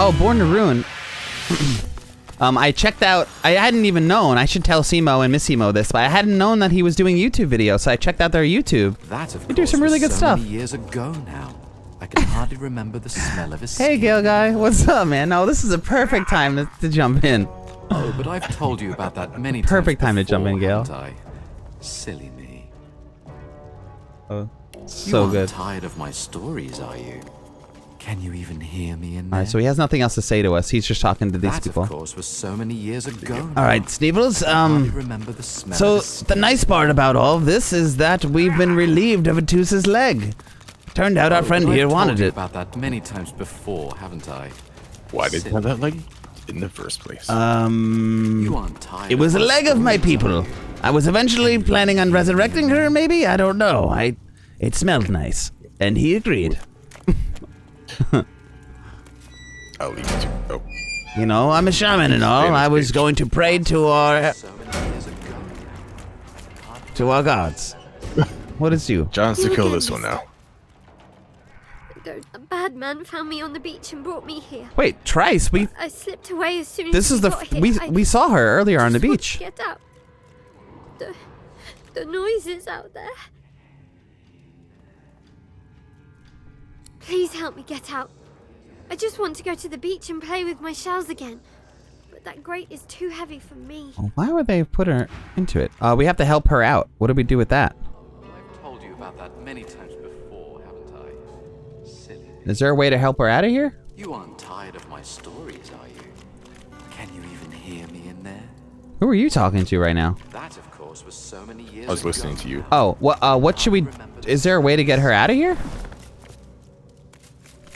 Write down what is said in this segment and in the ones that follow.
Oh, Born to Ruin. I checked out, I hadn't even known, I should tell Simo and Miss Simo this, but I hadn't known that he was doing YouTube videos, so I checked out their YouTube. They do some really good stuff. Many years ago now. I can hardly remember the smell of his Hey, skin. Gale Guy, what's up, man? No, this is a perfect time to jump in. Oh, but I've told you about that many times. Perfect time to jump in, Gale. Silly me. Oh, so you good. aren't tired of my stories, are you? Can you even hear me in there? Alright, so he has nothing else to say to us. He's just talking to these that, people. Of course, was so many years ago. Alright, Sneevils, remember the smell so of the nice part about all of this is that we've been relieved of Atus's leg. Turned out our friend here wanted it. I've told you about that many times before, haven't I? Why did you have that leg in the first place? You aren't tired It was a of leg of my people. I was eventually planning on resurrecting her, maybe? I don't know. It smelled nice. And he agreed. I'll leave you to. Oh. You know, I'm a shaman and all. I was going to pray to our gods. What is you? John's to kill this one now. A bad man found me on the beach and brought me here. Wait, Trice, I slipped away as soon as this is the got here. we saw her earlier on the just want beach. to get out. The noises out there. Please help me get out. I just want to go to the beach and play with my shells again. But that grate is too heavy for me. Why would they put her into it? We have to help her out. What do we do with that? I've told you about that many times before, haven't I? Silly. Is there a way to help her out of here? You aren't tired of my stories, are you? Can you even hear me in there? Who are you talking to right now? That, of course, was so many years I was listening to you. Oh, what should we... Is there a way to get her out of here?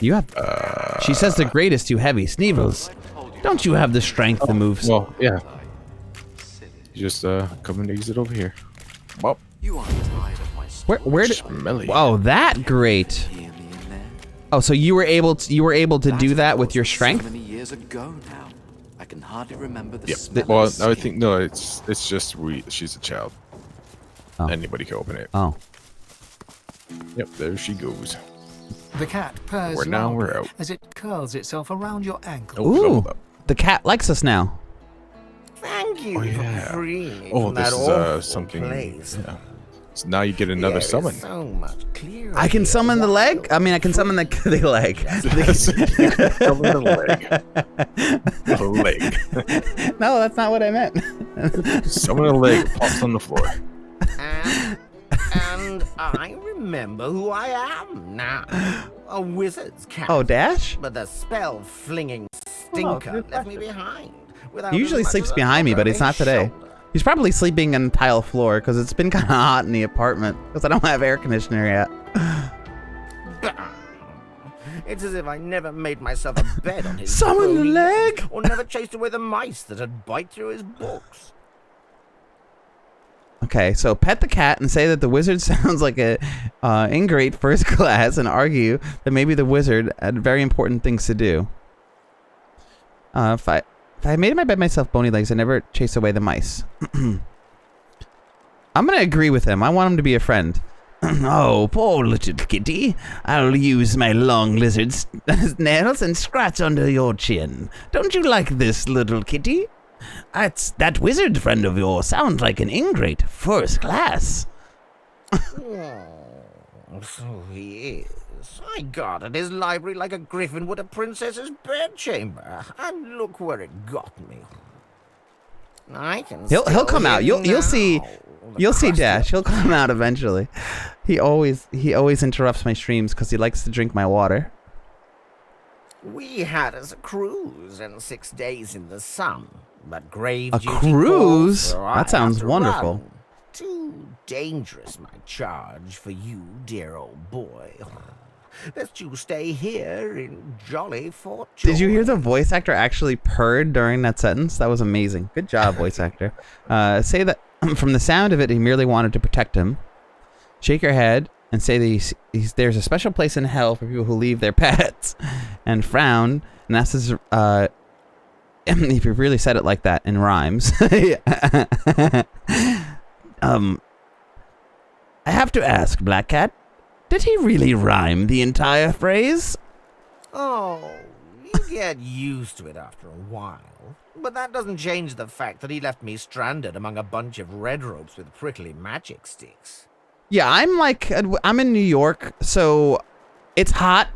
You have... she says the grate is too heavy. Sneevils, don't you have the strength to move... Well, yeah. You just come and exit over here. Well, You aren't tired of my stories. Where did... smelly. Oh, that grate. Hear me in there? Oh, so you were able to do of that with course, your was strength? So many years ago now. I can hardly remember the Yep. smell Well, of I skin. think no. It's just she's a child. Oh. Anybody can open it. Oh. Yep. There she goes. The cat purrs We're now, we're loudly out. as it curls itself around your ankle. Oh, Ooh, leveled up. the cat likes us now. Thank you Oh, yeah. for freeing me Oh, from this that is awful something. place. Yeah. So now you get another Yeah, it's summon. So much clearer I can here. summon the leg? I mean, I can summon the leg. Summon the leg. The leg. No, that's not what I meant. Summon a leg. Pops on the floor. And I remember who I am now. A wizard's cat. Oh, Dash? But the spell-flinging stinker left me behind. He usually sleeps behind me, but it's not today. He's probably sleeping on the tile floor because it's been kind of hot in the apartment because I don't have air conditioner yet. It's as if I never made myself a bed on his Summon the bony leg! head, or never chased away the mice that'd bite through his books. Okay, so pet the cat and say that the wizard sounds like a ingrate first class and argue that maybe the wizard had very important things to do. If I made my bed myself, bony legs, I never chase away the mice. I'm gonna agree with him. I want him to be a friend. Oh, poor little kitty. I'll use my long lizard's nails and scratch under your chin. Don't you like this, little kitty? That wizard friend of yours sounds like an ingrate first class. So he is. I guarded his library like a griffin would a princess's bedchamber, and look where it got me. I can. He'll come still out. hear You'll see. now the You'll see crusty- Dash. He'll come out eventually. He always interrupts my streams because he likes to drink my water. We had us a cruise and 6 days in the sun, but grave A duty cruise? calls, so I That sounds have to wonderful. run. Too dangerous, my charge, for you, dear old boy. Best you stay here in jolly Fort Joy. Did you hear the voice actor actually purred during that sentence? That was amazing. Good job, voice actor. Say that from the sound of it, he merely wanted to protect him. Shake your head and say that there's a special place in hell for people who leave their pets. And frown and ask this, if you really said it like that in rhymes. I have to ask, Black Cat, did he really rhyme the entire phrase? Oh, You get used to it after a while. But that doesn't change the fact that he left me stranded among a bunch of red ropes with prickly magic sticks. Yeah, I'm in New York, so it's hot.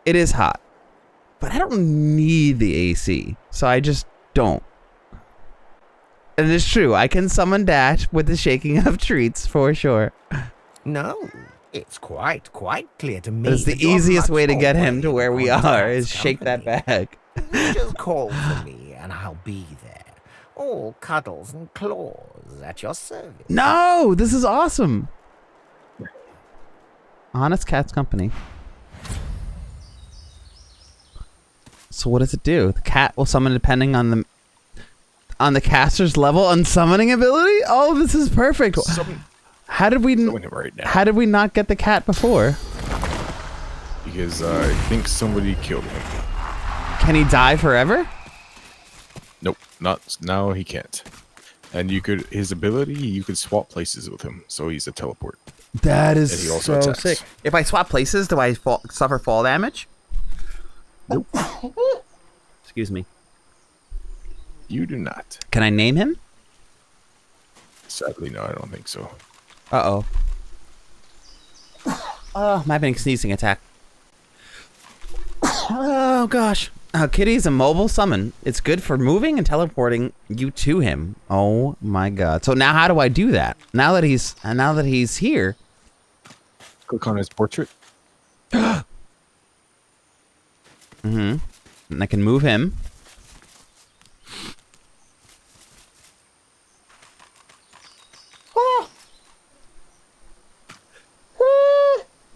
It is hot. But I don't need the AC, so I just don't. And it's true, I can summon Dash with the shaking of treats for sure. No, it's quite clear to me. It's the that you're easiest much way to more get him to brave where we on are, Dad's is shake that company. bag. You just call for me and I'll be there. All cuddles and claws at your service. No, this is awesome. Honest Cat's Company. So what does it do? The cat will summon depending on the caster's level and summoning ability? Oh, this is perfect. How did we right now. How did we not get the cat before? Because I think somebody killed him. Can he die forever? Nope, not now. He can't. And his ability, you could swap places with him, so he's a teleport. That And he is also so attacks. sick. If I swap places, do I suffer fall damage? Nope. Excuse me. You do not. Can I name him? Sadly, no, I don't think so. Uh-oh. Oh, I'm having a sneezing attack. Oh, gosh. Kitty's a mobile summon. It's good for moving and teleporting you to him. Oh, my God. So now how do I do that? Now that he's here. Click on his portrait. And I can move him.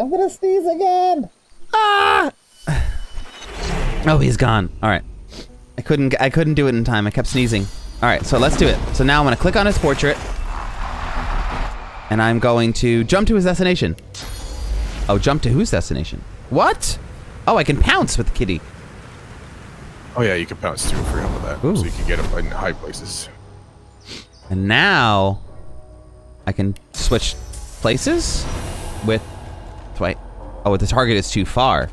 I'm gonna sneeze again. Oh, he's gone. All right. I couldn't do it in time. I kept sneezing. All right, so let's do it. So now I'm gonna click on his portrait, and I'm going to jump to his destination. Oh, jump to whose destination? What? Oh, I can pounce with the kitty. Oh yeah, you can pounce too for him with that, Ooh. so you can get him in high places. And now I can switch places with. Oh, the target is too far.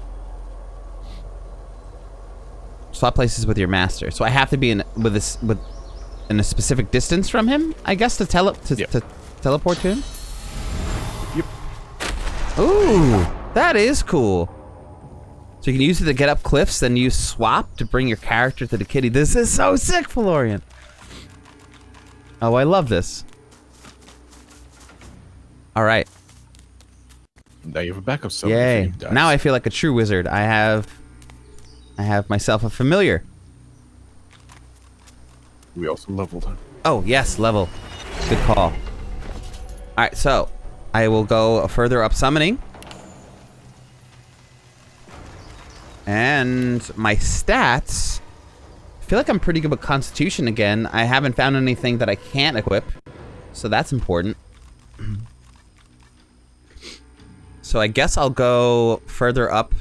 Swap places with your master. So I have to be in a specific distance from him, I guess, to teleport to him. Yep. Ooh, that is cool. So you can use it to get up cliffs, then use swap to bring your character to the kitty. This is so sick, Valorian. Oh, I love this. All right. Now you have a backup summon. Yay. Now I feel like a true wizard. I have myself a familiar. We also leveled him. Oh, yes, level. Good call. All right, so I will go further up summoning. And my stats, I feel like I'm pretty good with Constitution again. I haven't found anything that I can't equip, so that's important. So I guess I'll go further up.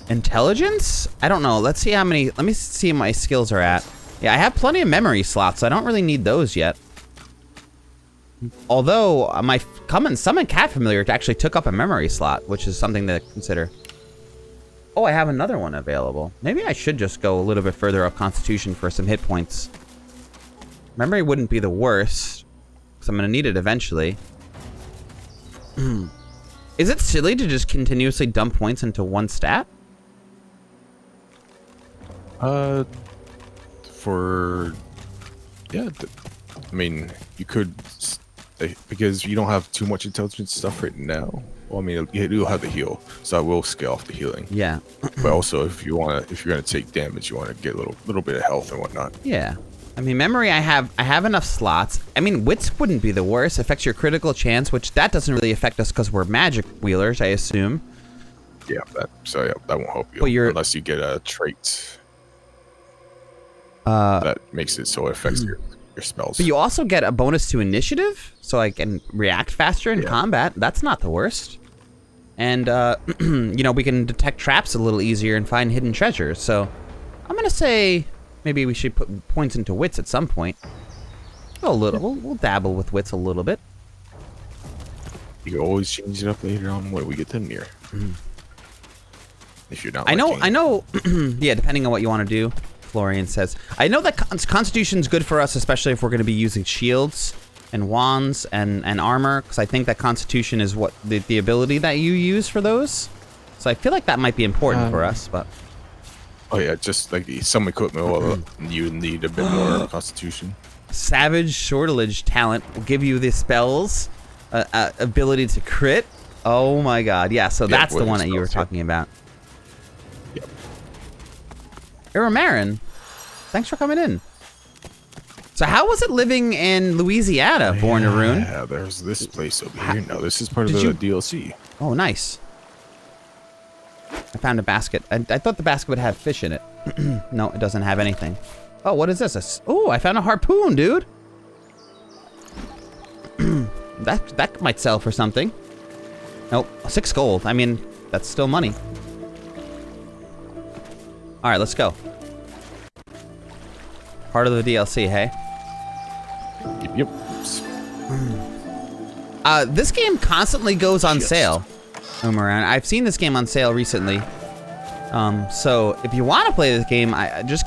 Intelligence? I don't know. Let's see how many. Let me see what my skills are at. Yeah, I have plenty of memory slots. So I don't really need those yet. Although my summon cat familiar actually took up a memory slot, which is something to consider. Oh, I have another one available. Maybe I should just go a little bit further up Constitution for some hit points. Memory wouldn't be the worst, because I'm going to need it eventually. Is it silly to just continuously dump points into one stat? Yeah, I mean, you could, because you don't have too much intelligence stuff right now. Well, I mean, you'll have the heal, so I will scale off the healing. Yeah. But also, if you're gonna take damage, you want to get a little bit of health and whatnot. Yeah. I mean, memory, I have enough slots. I mean, wits wouldn't be the worst. Affects your critical chance, which that doesn't really affect us because we're magic wheelers, I assume. Yeah, that won't help you. But unless you get a trait that makes it so it affects your spells. But you also get a bonus to initiative, so I can react faster in combat. That's not the worst. And, you know, we can detect traps a little easier and find hidden treasures. So I'm going to say maybe we should put points into wits at some point. A little. We'll dabble with wits a little bit. You can always change it up later on when we get them near. If you're not. I liking it. know. Yeah, depending on what you want to do. Florian says. I know that Constitution's good for us, especially if we're going to be using shields and wands and armor, because I think that Constitution is what the ability that you use for those. So I feel like that might be important for us, but. Oh yeah, just like some equipment, well, you need a bit more Constitution. Savage Sortilege talent will give you the spells, ability to crit. Oh my god, yeah, so that's the one that you were talking about. Yep. Marin, thanks for coming in. So how was it living in Louisiana, Born to Rune? Yeah, there's this place over here. No, this is part of the DLC. Oh, nice. I found a basket. I thought the basket would have fish in it. No, it doesn't have anything. Oh, what is this? Oh, I found a harpoon, dude. that might sell for something. Nope, 6 gold. I mean, that's still money. All right, let's go. Part of the DLC, hey? Yep. This game constantly goes on sale. Umaran. I've seen this game on sale recently. So if you want to play this game, just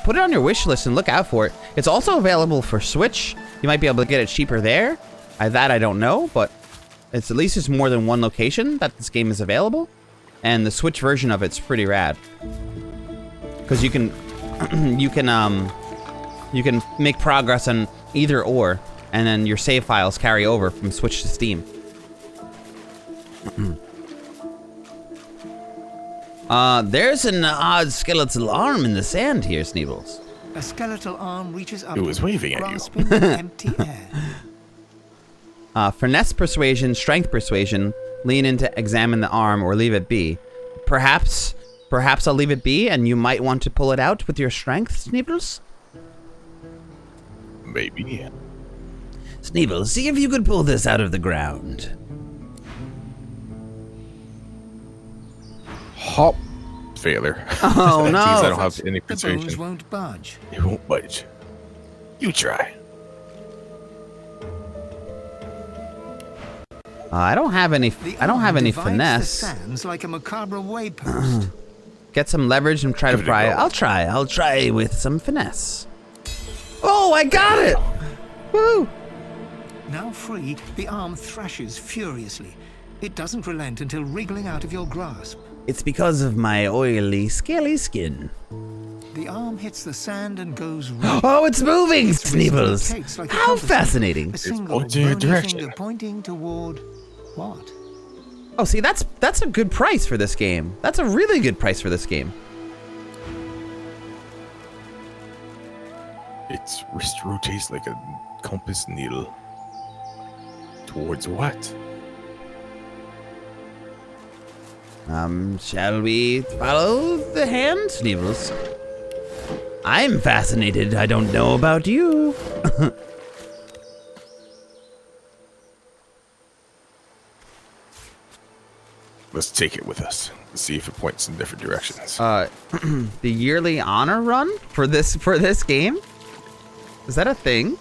put it on your wish list and look out for it. It's also available for Switch. You might be able to get it cheaper there. That I don't know, but at least it's more than one location that this game is available. And the Switch version of it's pretty rad. Because you can you can make progress on either or, and then your save files carry over from Switch to Steam. There's an odd skeletal arm in the sand here, Sneebles. A skeletal arm reaches up. It was waving at you. grasping the empty air. Finesse persuasion, strength persuasion, lean in to examine the arm or leave it be. Perhaps I'll leave it be, and you might want to pull it out with your strength, Sneebles? Maybe. Sneebles, see if you could pull this out of the ground. Hop. Failure. Oh, That no. means I don't have any The bones persuasion. won't budge. It won't budge. You try. I don't have any. I don't have any divides finesse. The sands like a macabre waypost. Get some leverage and try to Give it a pry it. go. I'll try with some finesse. Oh, I got it! Woo! Now free, the arm thrashes furiously. It doesn't relent until wriggling out of your grasp. It's because of my oily, scaly skin. The arm hits the sand and goes right. Oh, it's moving, Its wrist Sneebles. rotates like a How compass. fascinating. A single pointing in a bony direction. finger pointing toward what? Oh, see, that's a good price for this game. That's a really good price for this game. Its wrist rotates like a compass needle. Towards what? Shall we follow the hand, Sneebles? I'm fascinated. I don't know about you. Let's take it with us. Let's see if it points in different directions. The yearly honor run for this game? Is that a thing?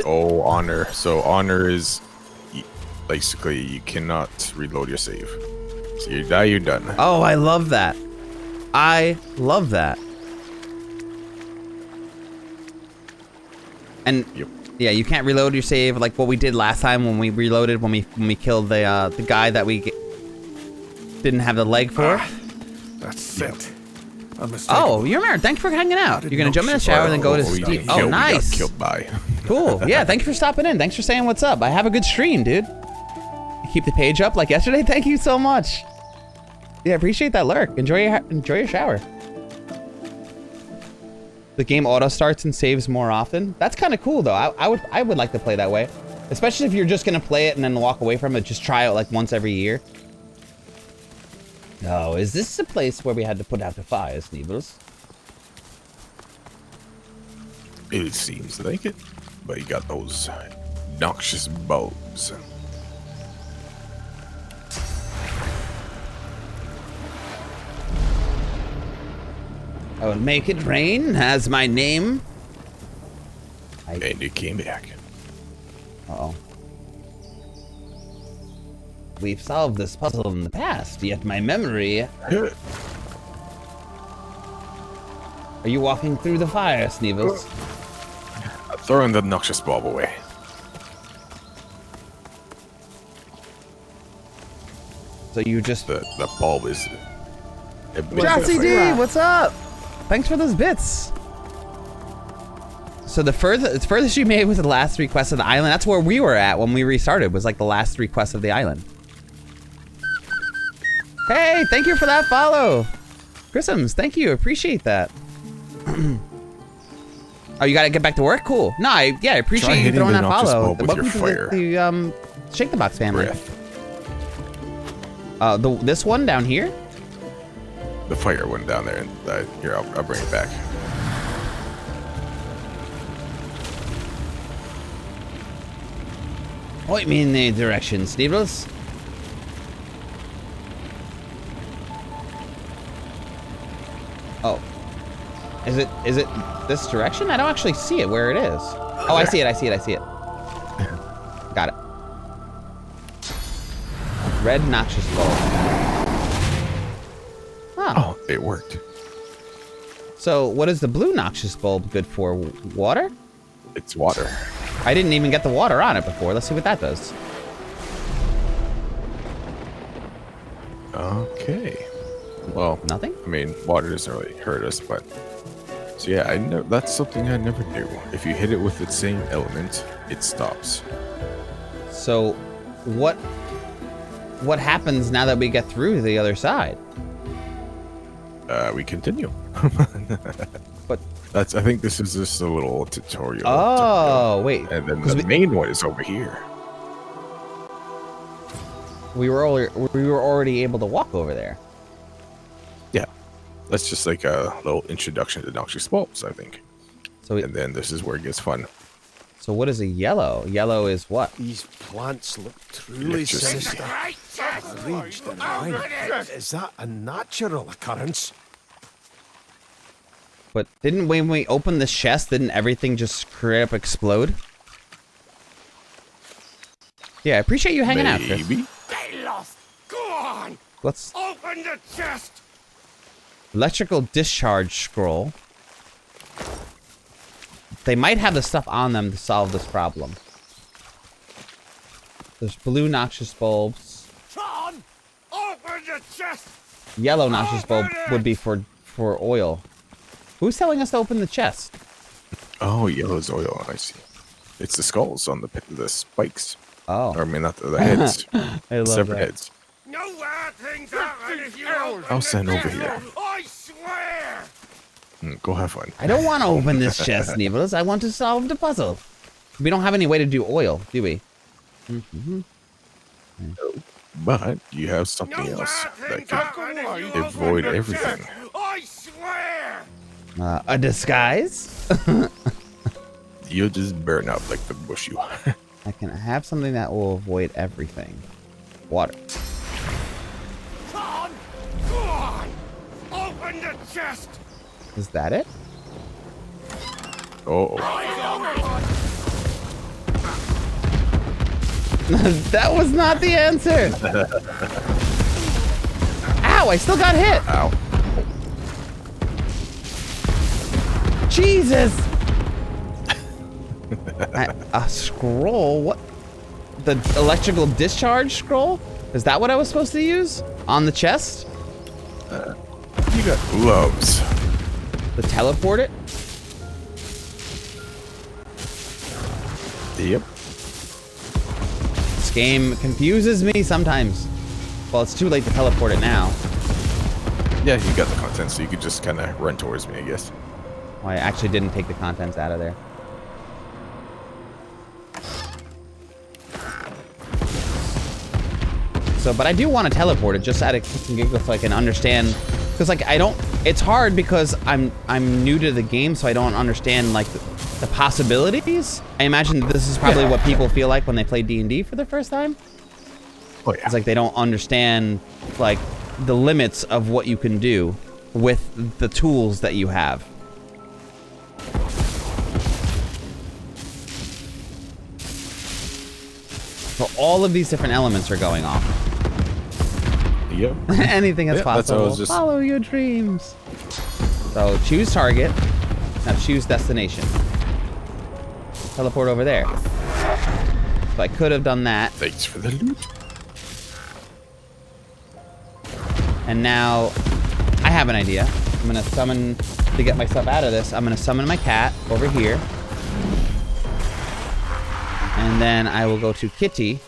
Oh, honor. So honor is basically you cannot reload your save. So you die, you're done. Oh, I love that. I love that. And Yep. yeah, you can't reload your save like what we did last time when we reloaded when we killed the guy that we didn't have the leg for. That's it. Oh, you're married. Thanks for hanging out. You're gonna jump in the shower and then go to we sleep. didn't Oh, kill, we got nice. killed by. Cool. Yeah, thank you for stopping in. Thanks for saying what's up. I have a good stream, dude. You keep the page up like yesterday. Thank you so much. Yeah, appreciate that lurk. Enjoy your shower. The game auto starts and saves more often. That's kind of cool though. I would like to play that way, especially if you're just gonna play it and then walk away from it. Just try it like once every year. Oh, is this the place where we had to put out the fires, Sneebles? It seems like it. But you got those noxious bulbs. I will make it rain as my name. And you came back. Uh-oh. We've solved this puzzle in the past, yet my memory... Are you walking through the fire, Sneevils? Throwing the noxious bulb away. So you just... The bulb is... Jossie D, what's up? Thanks for those bits. So the furthest you made was the last 3 quests of the island. That's where we were at when we restarted, was like the last 3 quests of the island. Hey, thank you for that follow. Grissoms, thank you, appreciate that. Oh, you gotta get back to work? Cool. No, I appreciate you throwing that follow. Welcome to the Shake the Box family. This one down here? The fire one down there. Here, I'll bring it back. Point me in the direction, Sneevils. Oh. Is it this direction? I don't actually see it where it is. Oh, I see it. Got it. Red noxious bulb. Huh. Oh, it worked. So, what is the blue noxious bulb good for? Water? It's water. I didn't even get the water on it before. Let's see what that does. Okay. Well, nothing? I mean, water doesn't really hurt us, but... So yeah, I know that's something I never knew. If you hit it with the same element, it stops. So, what happens now that we get through to the other side? We continue. But I think this is just a little tutorial. Oh, wait. And then the main one is over here. We were already able to walk over there. Yeah. That's just like a little introduction to noxious bulbs, I think. So and then this is where it gets fun. So what is a yellow? Yellow is what? These plants look truly sinister. Reached and line. Is that a natural occurrence? But didn't when we open the chest, didn't everything just straight up explode? Yeah, I appreciate you hanging out, Chris. Get lost. Go on. Let's open the chest. Electrical discharge scroll. They might have the stuff on them to solve this problem. There's blue noxious bulbs. Tron, open the chest. Yellow noxious bulb would be for oil. Who's telling us to open the chest? Oh, yellow's oil. I see. It's the skulls on the spikes. Oh. Or, I mean, not the heads. I love Separate that. heads. No things happen if you open I'll send over here. I swear. Go have fun. I don't want to open this chest, Sneevils. I want to solve the puzzle. We don't have any way to do oil, do we? No, but you have something else that can avoid everything. I swear. A disguise? You'll just burn up like the bush you are. I can have something that will avoid everything. Water. Tron, go on. Open the chest. Is that it? Oh. That was not the answer. Ow, I still got hit. Ow. Jesus. A scroll? What? The electrical discharge scroll? Is that what I was supposed to use? On the chest? You got gloves. To teleport it? Yep. This game confuses me sometimes. Well, it's too late to teleport it now. Yeah, you got the content, so you could just kind of run towards me, I guess. Well, I actually didn't take the contents out of there. So, but I do want to teleport it just out of kicks and giggles so I can understand. Because, like, I don't... It's hard because I'm new to the game, so I don't understand, like, the possibilities. I imagine that this is probably what people feel like when they play D&D for the first time. Oh, yeah. It's like they don't understand, like, the limits of what you can do with the tools that you have. So all of these different elements are going off. Yep. Anything is Yeah, that's what I possible. was just- Follow your dreams. So choose target. Now choose destination. Teleport over there. So I could have done that. Thanks for the loot. And now I have an idea. I'm gonna summon, to get myself out of this, I'm gonna summon my cat over here. And then I will go to Kitty.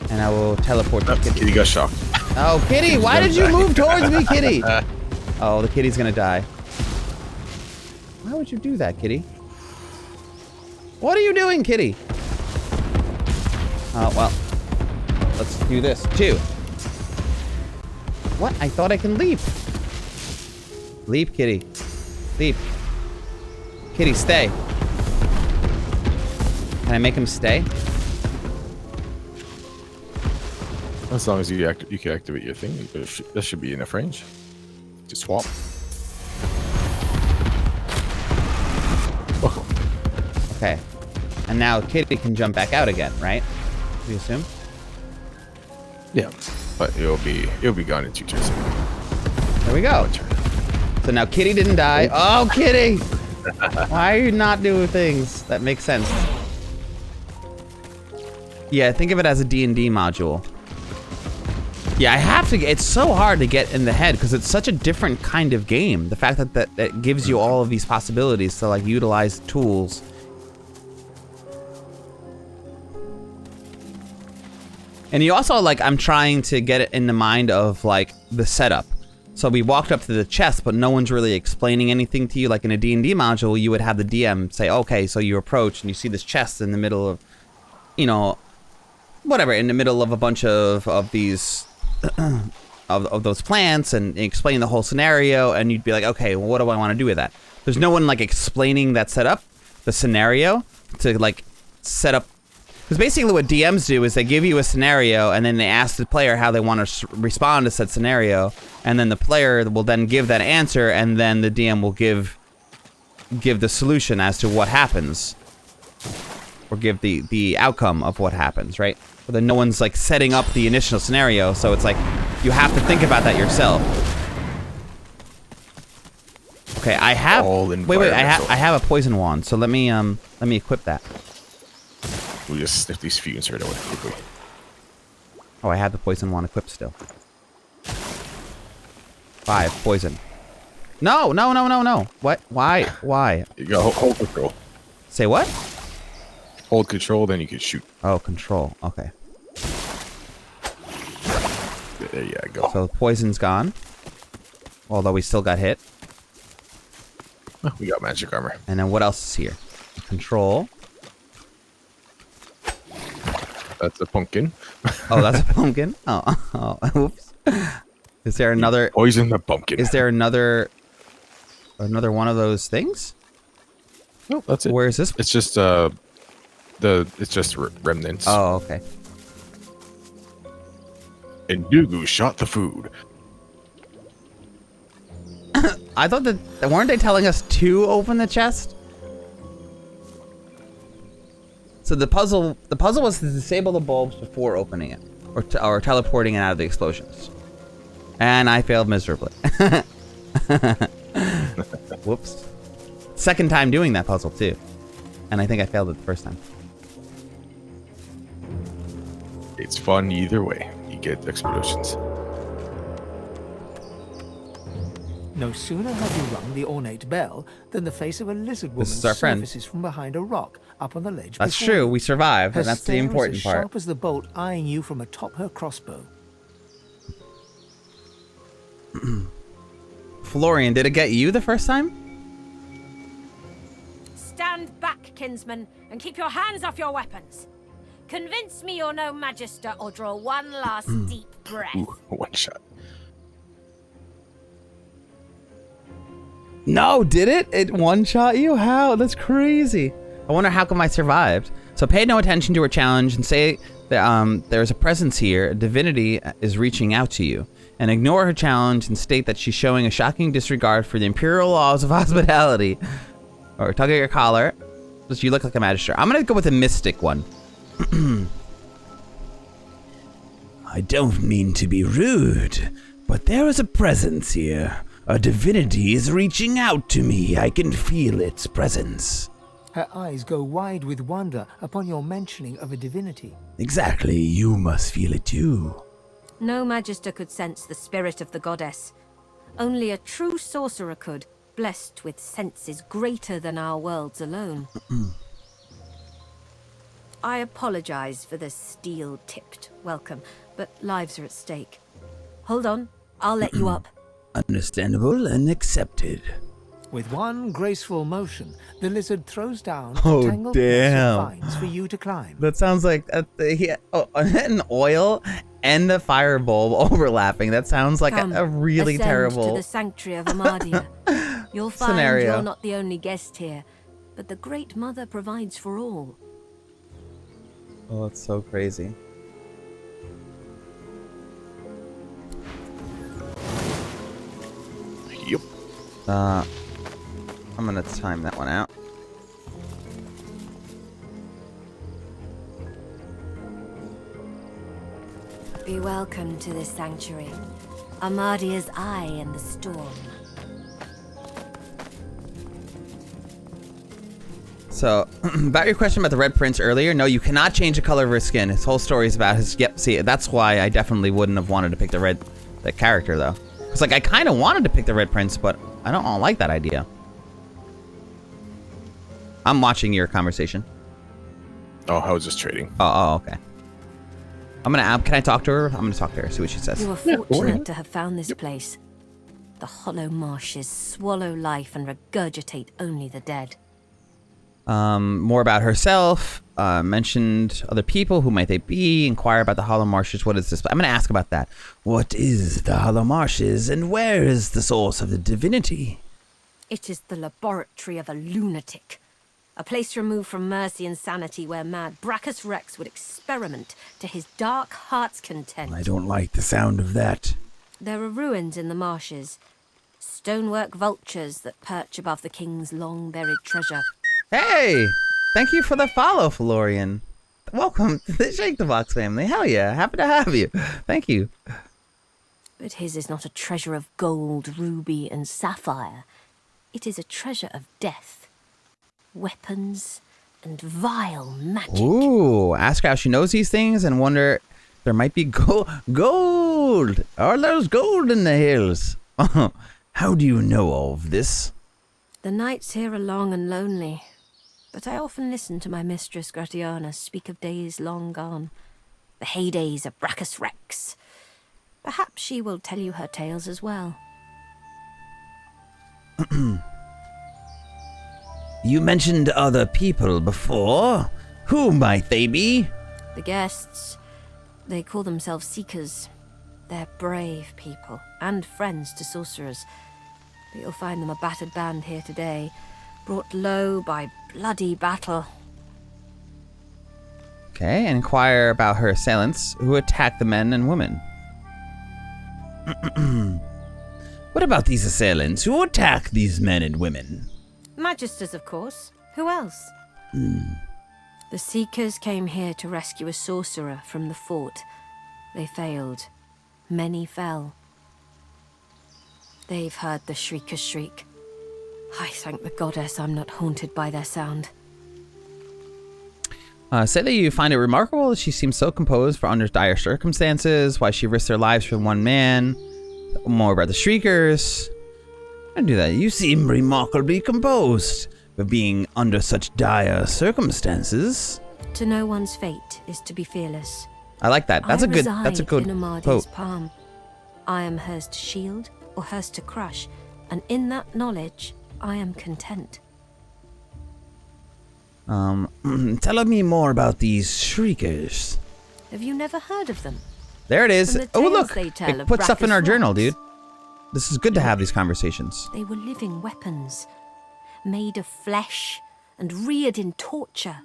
And I will teleport to Oh, Kitty. Kitty got shocked. Oh, Kitty, why gonna did you die. move towards me, Kitty? Oh, the kitty's gonna die. Why would you do that, Kitty? What are you doing, Kitty? Oh, well. Let's do this, too. What? I thought I can leap. Leap, Kitty. Leap. Kitty, stay. Can I make him stay? As long as you can activate your thing, that should be enough range to swap. Oh, Okay. And now Kitty can jump back out again, right? We assume? yeah, but it'll be gone in 2 turns. There we go. One turn. So now Kitty didn't die. Oh, Kitty! Why are you not doing things? That makes sense. Yeah, think of it as a D&D module. Yeah, I have to. It's so hard to get in the head because it's such a different kind of game. The fact that gives you all of these possibilities to like utilize tools. And you also like, I'm trying to get it in the mind of like the setup. So we walked up to the chest, but no one's really explaining anything to you. Like in a D&D module, you would have the DM say, okay, so you approach and you see this chest in the middle of, you know, whatever, in the middle of a bunch of these, of those plants and explain the whole scenario. And you'd be like, okay, well, what do I want to do with that? There's no one like explaining that setup, the scenario to like set up. Because basically what DMs do is they give you a scenario and then they ask the player how they want to respond to said scenario. And then the player will then give that answer and then the DM will give the solution as to what happens. Or give the outcome of what happens, right? But then no one's like setting up the initial scenario, so it's like you have to think about that yourself. Okay, I have All wait, I environmental. have a poison wand, so let me equip that. We'll just sniff these fumes right away quickly. Oh, I have the poison wand equipped still. 5 poison. No. What? Why? You go hold control. Say what? Hold control, then you can shoot. Oh, control. Okay. There you go. So the poison's gone. Although we still got hit. We got magic armor. And then what else is here? Control. That's a pumpkin. Oh, that's a pumpkin. Oh, oops. Is there another? Poison the pumpkin. Is there another one of those things? No, that's it. Where is this? It's just it's just remnants. Oh, okay. And Dugu shot the food. I thought that weren't they telling us to open the chest? So the puzzle was to disable the bulbs before opening it, or teleporting it out of the explosions. And I failed miserably. Whoops. Second time doing that puzzle too, and I think I failed it the first time. It's fun either way. You get explosions. No sooner have you rung the ornate bell than the face of a lizard woman This is our friend. surfaces from behind a rock up on the ledge. That's before true. you. We survived, Her and that's the stare important is as part. sharp as the bolt eyeing you from atop her crossbow. Florian, did it get you the first time? Stand back, kinsman, and keep your hands off your weapons. Convince me you're no magister, or draw one last deep breath. Ooh, one shot. No, did it? It one-shot you? How? That's crazy. I wonder how come I survived. So pay no attention to her challenge and say that there's a presence here. Divinity is reaching out to you. And ignore her challenge and state that she's showing a shocking disregard for the imperial laws of hospitality. Or tug at your collar. Just you look like a magistrate. I'm gonna go with a mystic one. I don't mean to be rude, but there is a presence here. A divinity is reaching out to me. I can feel its presence. Her eyes go wide with wonder upon your mentioning of a divinity. Exactly, you must feel it too. No magister could sense the spirit of the goddess. Only a true sorcerer could, blessed with senses greater than our worlds alone. I apologize for the steel-tipped welcome, but lives are at stake. Hold on, I'll let you up. Understandable and accepted. With one graceful motion, the lizard throws down Oh, a tangled damn. mass of vines for you to climb. That sounds like an oil and the fire bulb overlapping. That sounds like Come, a really ascend terrible to the sanctuary of Amadia. You'll find scenario. you're not the only guest here, but the Great Mother provides for all. Oh, it's so crazy. Yep. I'm gonna time that one out. Be welcome to this sanctuary. Amadia's eye in the storm. So, about your question about the Red Prince earlier, no, you cannot change the color of her skin. His whole story is about his. Yep, see, that's why I definitely wouldn't have wanted to pick the character though. It's like I kind of wanted to pick the Red Prince, but I don't like that idea. I'm watching your conversation. Oh, I was just trading. Oh, okay. Can I talk to her? I'm gonna talk to her, see what she says. You were fortunate to have found this place. The hollow marshes swallow life and regurgitate only the dead. More about herself, mentioned other people, who might they be, inquire about the Hollow Marshes, what is this? I'm going to ask about that. What is the Hollow Marshes, and where is the source of the divinity? It is the laboratory of a lunatic. A place removed from mercy and sanity where mad Brachus Rex would experiment to his dark heart's content. I don't like the sound of that. There are ruins in the marshes. Stonework vultures that perch above the king's long-buried treasure. Hey! Thank you for the follow, Florian. Welcome to the Shake the Box family. Hell yeah, happy to have you. Thank you. But his is not a treasure of gold, ruby, and sapphire. It is a treasure of death, weapons, and vile magic. Ooh, ask her how she knows these things and wonder there might be gold. Or there's gold in the hills. How do you know all of this? The nights here are long and lonely, but I often listen to my mistress Gratiana speak of days long gone, the heydays of Brachus Rex. Perhaps she will tell you her tales as well. You mentioned other people before. Who might they be? The guests, they call themselves Seekers. They're brave people and friends to sorcerers. But you'll find them a battered band here today, brought low by bloody battle. Okay, and inquire about her assailants who attacked the men and women. What about these assailants who attack these men and women? Magisters, of course. Who else? The Seekers came here to rescue a sorcerer from the fort. They failed. Many fell. They've heard the Shrieker's shriek. I thank the goddess I'm not haunted by their sound. Say that you find it remarkable that she seems so composed for under dire circumstances, why she risked their lives for one man. More about the Shriekers. I do that. You seem remarkably composed for being under such dire circumstances. To know one's fate is to be fearless. I like that. That's a good in Amadi's quote. palm. I am hers to shield or hers to crush, and in that knowledge, I am content. Tell me more about these Shriekers. Have you never heard of them? There it is. And the Oh, tales look. they tell It of puts stuff in Brachus our journal, Rex. dude. This is good to have these conversations. They were living weapons, made of flesh and reared in torture.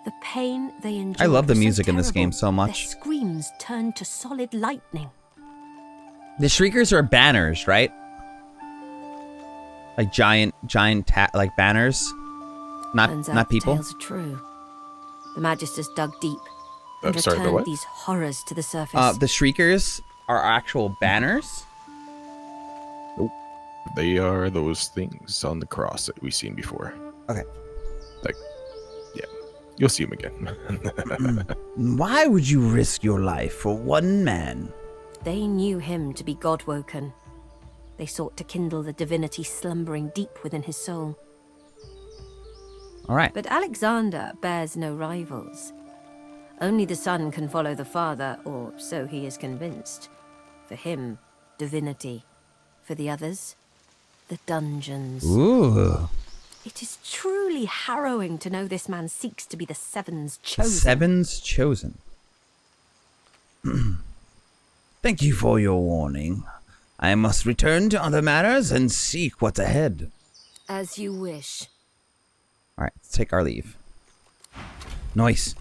The pain they endured I love the was so music in this game terrible, so much. Their screams turned to solid lightning. The Shriekers are banners, right? Like giant like banners. Turns out Not the people. tales are true. The Magisters dug deep, and Sorry, the returned what? these horrors to the surface. The Shriekers are actual banners. They are those things on the cross that we've seen before. Okay. Like, yeah, you'll see them again. Why would you risk your life for one man? They knew him to be God-woken. They sought to kindle the divinity slumbering deep within his soul. All right. But Alexander bears no rivals. Only the son can follow the father, or so he is convinced. For him, divinity. For the others, the dungeons. Ooh. It is truly harrowing to know this man seeks to be the Seven's chosen. Seven's chosen. Thank you for your warning. I must return to other matters and seek what's ahead. As you wish. All right, let's take our leave. Nice.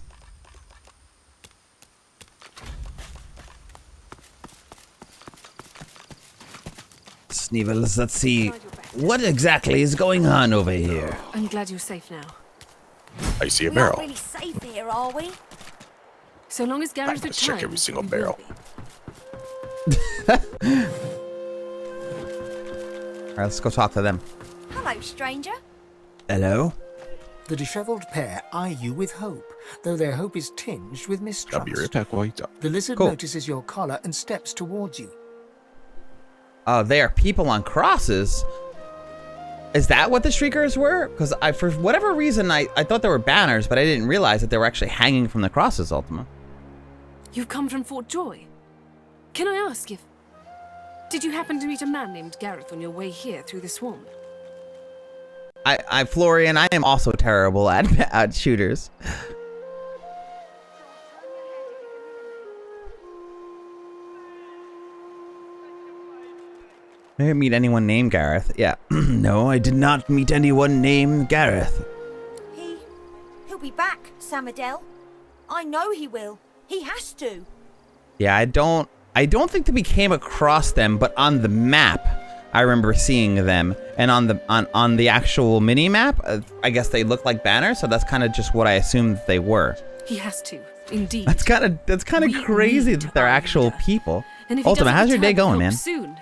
Sneevils, let's see. What exactly is going on over here? I'm glad you're safe now. I see a We're not barrel. really safe here, are we? So long as Gareth Let's check every returns, single we will barrel. be. All right, let's go talk to them. Hello, stranger. Hello? The dishevelled pair eye you with hope, though their hope is tinged with I'll mistrust. be right back while you talk. The lizard Cool. notices your collar and steps towards you. Oh, they are people on crosses. Is that what the Shriekers were? Because for whatever reason, I thought they were banners, but I didn't realize that they were actually hanging from the crosses, Ultima. You've come from Fort Joy. Can I ask if... Did you happen to meet a man named Gareth on your way here through the swamp? Florian, I am also terrible at shooters. I didn't meet anyone named Gareth. Yeah. No, I did not meet anyone named Gareth. He'll be back, Samadel. I know he will. He has to. Yeah, I don't think that we came across them, but on the map, I remember seeing them, and on the actual mini map, I guess they look like banners, so that's kind of just what I assumed that they were. He has to, indeed. That's kind of crazy that they're actual people. And if he Ultima, doesn't how's your day return going, with man? hope soon,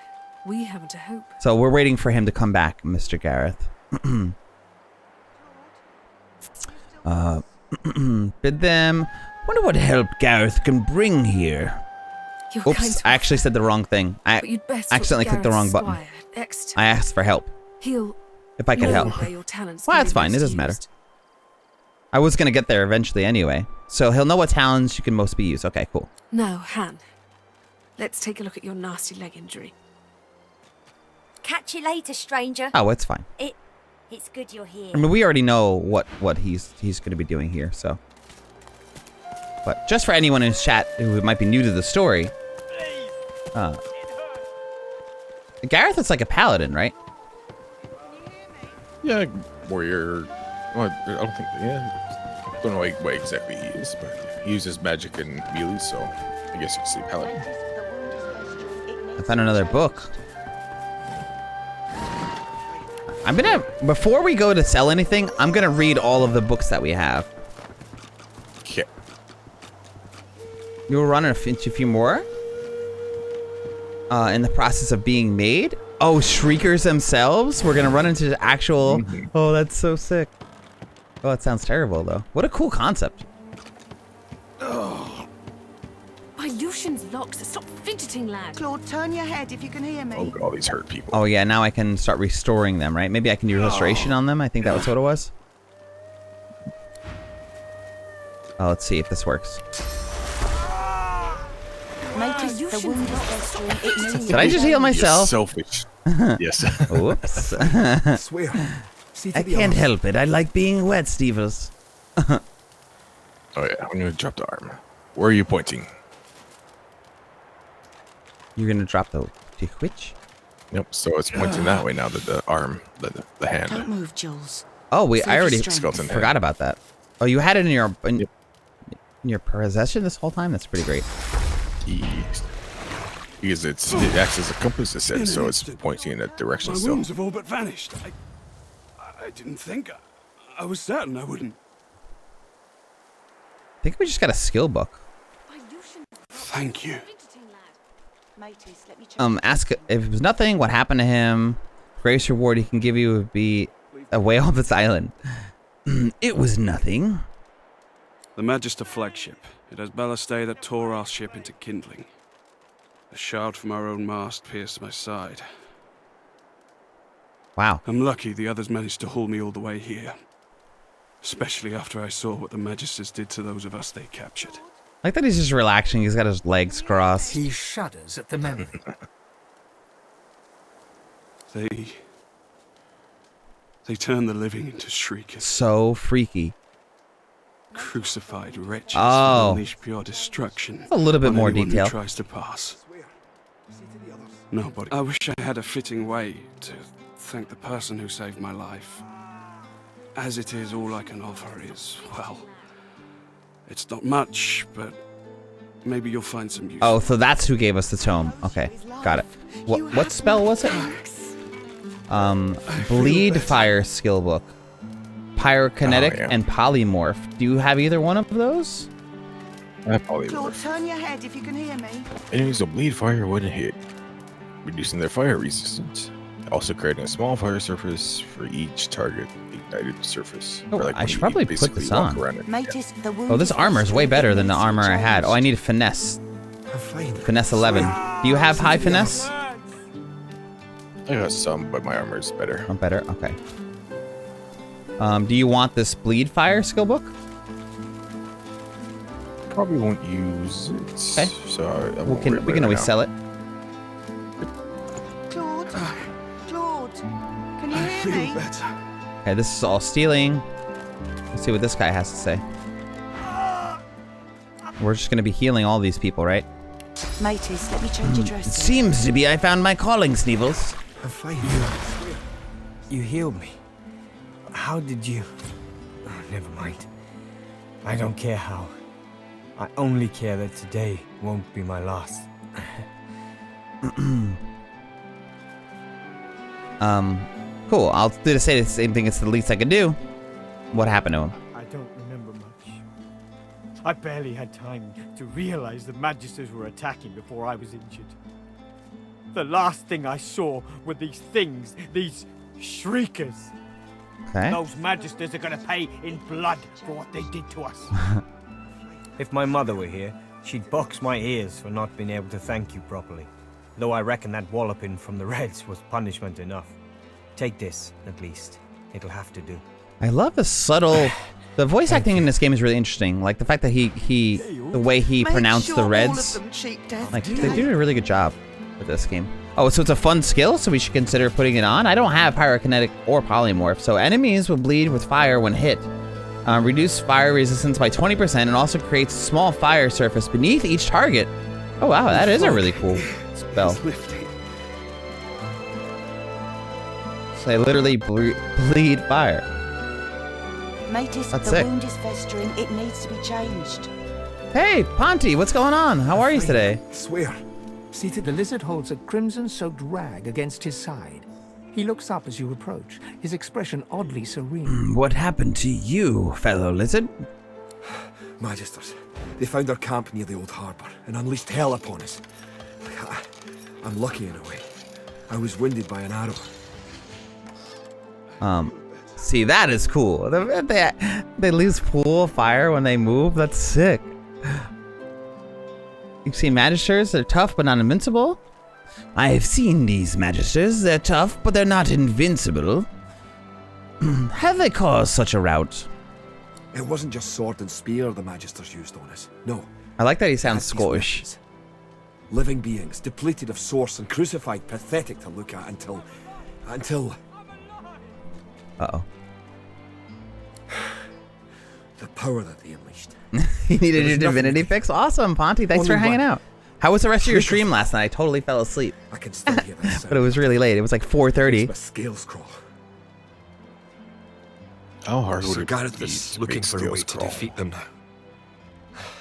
we haven't a hope. So we're waiting for him to come back, Mr. Gareth. Bid them. Wonder what help Gareth can bring here. You're kind Oops, to I actually said the wrong thing. I but you'd best talk to accidentally clicked the wrong Gareth's button. squire, Exton. I asked for help. He'll If I could know help. where your talents Well, can that's be fine. It most doesn't matter. used. I was gonna get there eventually anyway. So he'll know what talents you can most be used. Okay, cool. Now, Han, let's take a look at your nasty leg injury. Catch you later, stranger. Oh, it's fine. It's good you're here. I mean, we already know what he's gonna be doing here. So, but just for anyone in chat who might be new to the story, Gareth is like a paladin, right? Yeah, warrior. Well, I don't think. Yeah, don't know what exactly he is, but he uses magic and melee, so I guess you could say paladin. I found another book. I'm gonna, before we go to sell anything, I'm gonna read all of the books that we have. Okay. You will run into a few more. In the process of being made. Oh, Shriekers themselves? We're gonna run into the actual... Oh, that's so sick. Oh, that sounds terrible, though. What a cool concept. My Lucian's locked, so stop fidgeting, lad. Claude, turn your head if you can hear me. Oh, look at all these hurt people. Oh, yeah, now I can start restoring them, right? Maybe I can do restoration on them. I think that was what it was. Oh, let's see if this works. Did I just heal myself? You're selfish. Yes. Whoops. Swear. See to I the can't arm. help it. I like being wet, Stevens. Oh yeah, I'm gonna drop the arm. Where are you pointing? You're gonna drop the which? Yep. So it's pointing that way now. That the arm, the Don't hand. move, Jules. Oh, wait, I already Skeleton hand. forgot about that. Oh, you had it in your possession this whole time? That's pretty great. Because it acts as a compass, it said, so it's pointing in that direction My still. wounds have all but vanished. I didn't think. I was certain I wouldn't. I think we just got a skill book. Thank you. Mateys, let me check. Ask if it was nothing, what happened to him. Greatest reward he can give you would be away off this island. It was nothing. The Magister flagship. It has ballastay that tore our ship into kindling. A shard from our own mast pierced my side. Wow. I'm lucky the others managed to haul me all the way here. Especially after I saw what the Magisters did to those of us they captured. I like that he's just relaxing. He's got his legs crossed. He shudders at the memory. They turn the living into shriekers. So freaky. Crucified wretches Oh. will unleash pure destruction. A little bit on more anyone detail. Who tries to pass. Nobody. I wish I had a fitting way to thank the person who saved my life. As it is, all I can offer is, well, it's not much, but maybe you'll find some use. Oh, so that's who gave us the tome. Okay, got it. What spell was it? Bleed Fire skill book. Pyrokinetic and Polymorph. Do you have either one of those? I have Polymorph. Claude, turn your head if you can hear me. Enemies will bleed fire when hit, reducing their fire resistance. Also creating a small fire surface for each target ignited surface. Oh, Or like I when should you probably basically put this walk on. around it. Mateys, the wound Oh, this is armor is way festering. better It than the needs to be armor I had. Oh, I changed. need finesse. I'm fine. Finesse 11. Do you have high finesse? I got some, but my armor is better. Oh, better? Okay. Do you want this Bleed Fire skill book? Probably won't use it. Okay. So I We won't can, worry we about can it always now. sell it. Claude, Claude, can you I hear feel me? better. Okay, this is all stealing. Let's see what this guy has to say. We're just gonna be healing all these people, right? Mateys, let me change your dress. Seems to be I found my calling, Sneevils. I'm fine. You healed me. How did you? Oh, never mind. I don't care how. I only care that today won't be my last. Cool. I'll say the same thing. It's the least I can do. What happened to him? I don't remember much. I barely had time to realize the Magisters were attacking before I was injured. The last thing I saw were these things, these shriekers. Okay. Those Magisters are gonna pay in blood for what they did to us. If my mother were here, she'd box my ears for not being able to thank you properly. Though I reckon that walloping from the Reds was punishment enough. Take this, at least. It'll have to do. I love the subtle. The voice acting in this game is really interesting. Like the fact that the way he Make pronounced sure the all Reds. of them cheat death Like they today. do a really good job with this game. Oh, so it's a fun skill, so we should consider putting it on. I don't have pyrokinetic or polymorph, so enemies will bleed with fire when hit. Reduce fire resistance by 20% and also creates a small fire surface beneath each target. Oh wow, that is a really cool spell. So they literally bleed fire. Mateys, That's the sick. wound is festering. It needs to be changed. Hey, Ponty, what's going on? How are you today? Swear. Seated, the lizard holds a crimson-soaked rag against his side. He looks up as you approach, his expression oddly serene. What happened to you, fellow lizard? Magisters, they found our camp near the old harbour and unleashed hell upon us. I'm lucky in a way. I was wounded by an arrow. See, that is cool. They lose pool of fire when they move. That's sick. You've seen Magisters. They're tough, but not invincible. I have seen these Magisters. They're tough, but they're not invincible. Have they caused such a rout? It wasn't just sword and spear the Magisters used on us. No. I like that he sounds These Scottish. weapons. Living beings, depleted of source and crucified, pathetic to look at until... Uh-oh. The power that they unleashed. You needed There your was nothing Divinity to do. fix? Awesome, Ponty. Thanks for Only hanging one. out. How was the rest of your Flick of- stream last night? I totally fell asleep. I can still hear that sound. But it was really late. It was like 4:30. My scales crawl. How hard would Sir it Gareth be is to looking make for a way scales to crawl? defeat them now.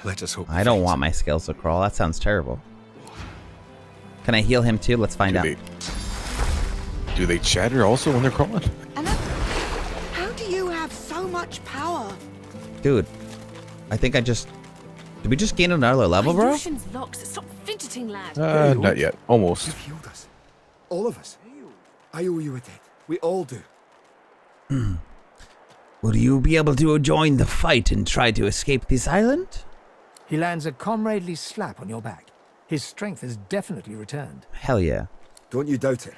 Let us hope. I don't want my scales to crawl. That sounds terrible. Can I heal him too? Let's find out. Do they chatter also when they're crawling? Anna, how do you have so much power? Dude, I think I just Did we just gain another level, bro? Illusion's locked. Stop fidgeting, lad. Not yet. Almost. You've healed us. All of us. I owe you a debt. We all do. Will you be able to join the fight and try to escape this island? He lands a comradely slap on your back. His strength has definitely returned. Hell yeah. Don't you doubt it.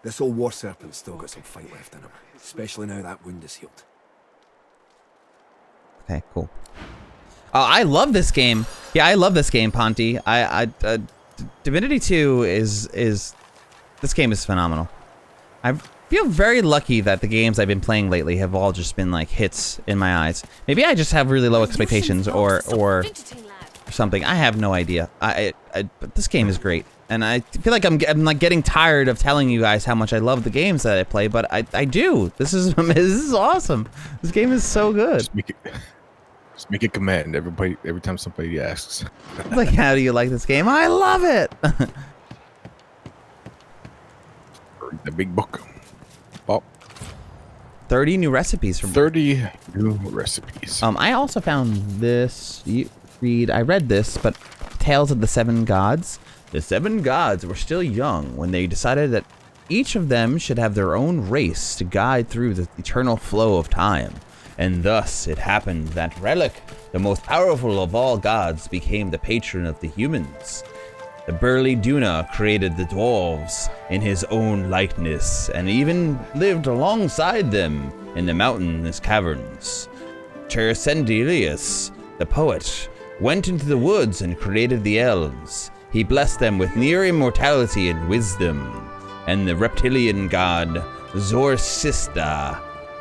This old war serpent's still got some fight left in him. Especially now that wound is healed. Okay, cool. Oh, I love this game. Yeah, I love this game, Ponty. Divinity 2 is this game is phenomenal. I feel very lucky that the games I've been playing lately have all just been like hits in my eyes. Maybe I just have really low expectations or something. I have no idea. But this game is great, and I feel like I'm like getting tired of telling you guys how much I love the games that I play, but I do. This is awesome. This game is so good. Just make a command every time somebody asks. Like, how do you like this game? I love it. The big book. Oh. 30 new recipes from 30 new recipes. I also found this. I read this, but Tales of the Seven Gods. The Seven Gods were still young when they decided that each of them should have their own race to guide through the eternal flow of time. And thus it happened that Relic, the most powerful of all gods, became the patron of the humans. The burly Duna created the dwarves in his own likeness, and even lived alongside them in the mountainous caverns. Tersendilius, the poet, went into the woods and created the elves. He blessed them with near immortality and wisdom. And the reptilian god, Zorsista,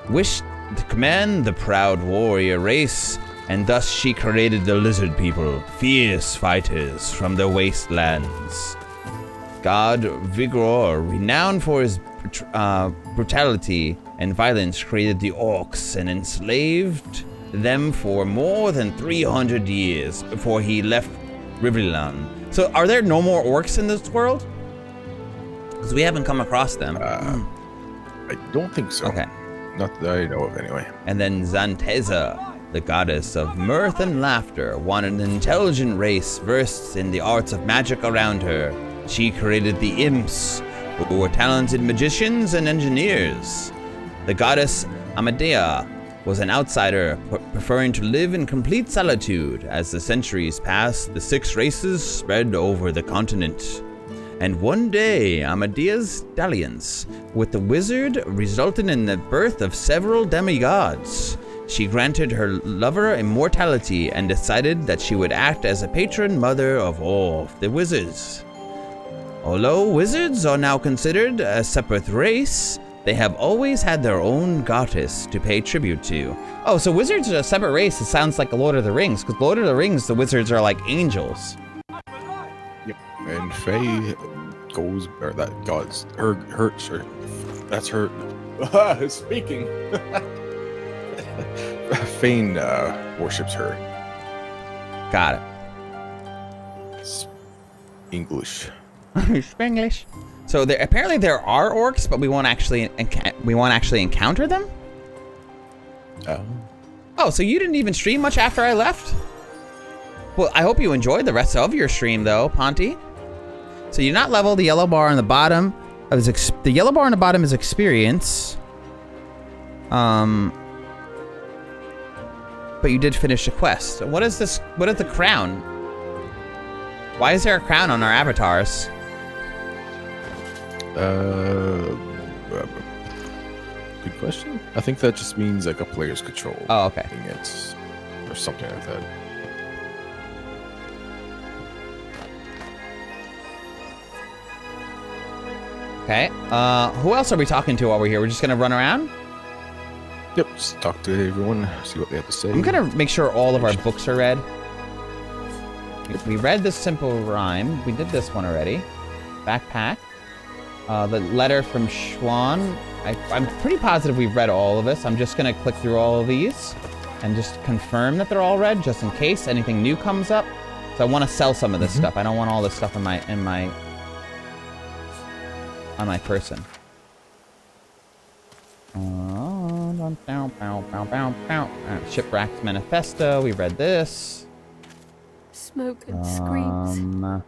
wished to command the proud warrior race, and thus she created the lizard people, fierce fighters from the wastelands. God Vigor, renowned for his brutality and violence, created the orcs and enslaved them for more than 300 years before he left Rivellon. So are there no more orcs in this world? Because we haven't come across them. I don't think so. Okay. Not that I know of, anyway. And then Zanteza, the goddess of mirth and laughter, wanted an intelligent race versed in the arts of magic around her. She created the imps, who were talented magicians and engineers. The goddess Amadea was an outsider, preferring to live in complete solitude. As the centuries passed, the 6 races spread over the continent. And one day, Amadea's dalliance with the wizard resulted in the birth of several demigods. She granted her lover immortality and decided that she would act as a patron mother of all the wizards. Although wizards are now considered a separate race, they have always had their own goddess to pay tribute to. Oh, so wizards are a separate race. It sounds like a Lord of the Rings, because Lord of the Rings, the wizards are like angels. Yep. And Faye goes, or that god's her that's her speaking. Fane worships her. Got it. English. Spanglish. So apparently there are orcs, but we won't actually encounter them. Oh, so you didn't even stream much after I left? Well, I hope you enjoyed the rest of your stream, though, Ponty. So you're not level. The yellow bar on the bottom the yellow bar on the bottom is experience. But you did finish the quest. What is this? What is the crown? Why is there a crown on our avatars? Good question. I think that just means like a player's control. Oh, okay. It's or something like that. Okay. Who else are we talking to while we're here? We're just gonna run around? Yep. Just talk to everyone. See what they have to say. I'm gonna make sure all of our books are read. We read the simple rhyme. We did this one already. Backpack. The letter from Schwan. I'm pretty positive we've read all of this. I'm just gonna click through all of these and just confirm that they're all read, just in case anything new comes up. So I want to sell some of this stuff. I don't want all this stuff on my person. Shipwrecked Manifesto. We read this. Smoke and screams.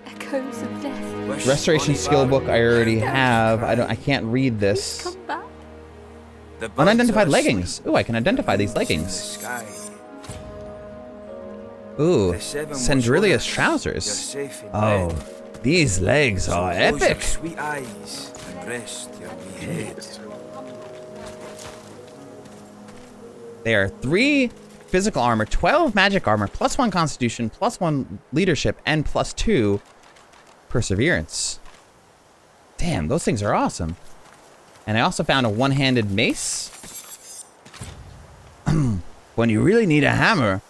Echoes of death. Restoration skill book I already have. I can't read this. Come back. Unidentified leggings. Ooh, I can identify these leggings. Ooh, Sandrilia's trousers. Oh, these legs are epic. Sweet eyes and rest your wee head. They are 3 physical armor, 12 magic armor, +1 constitution, +1 leadership, and +2 perseverance. Damn, those things are awesome. And I also found a one-handed mace. When you really need a hammer,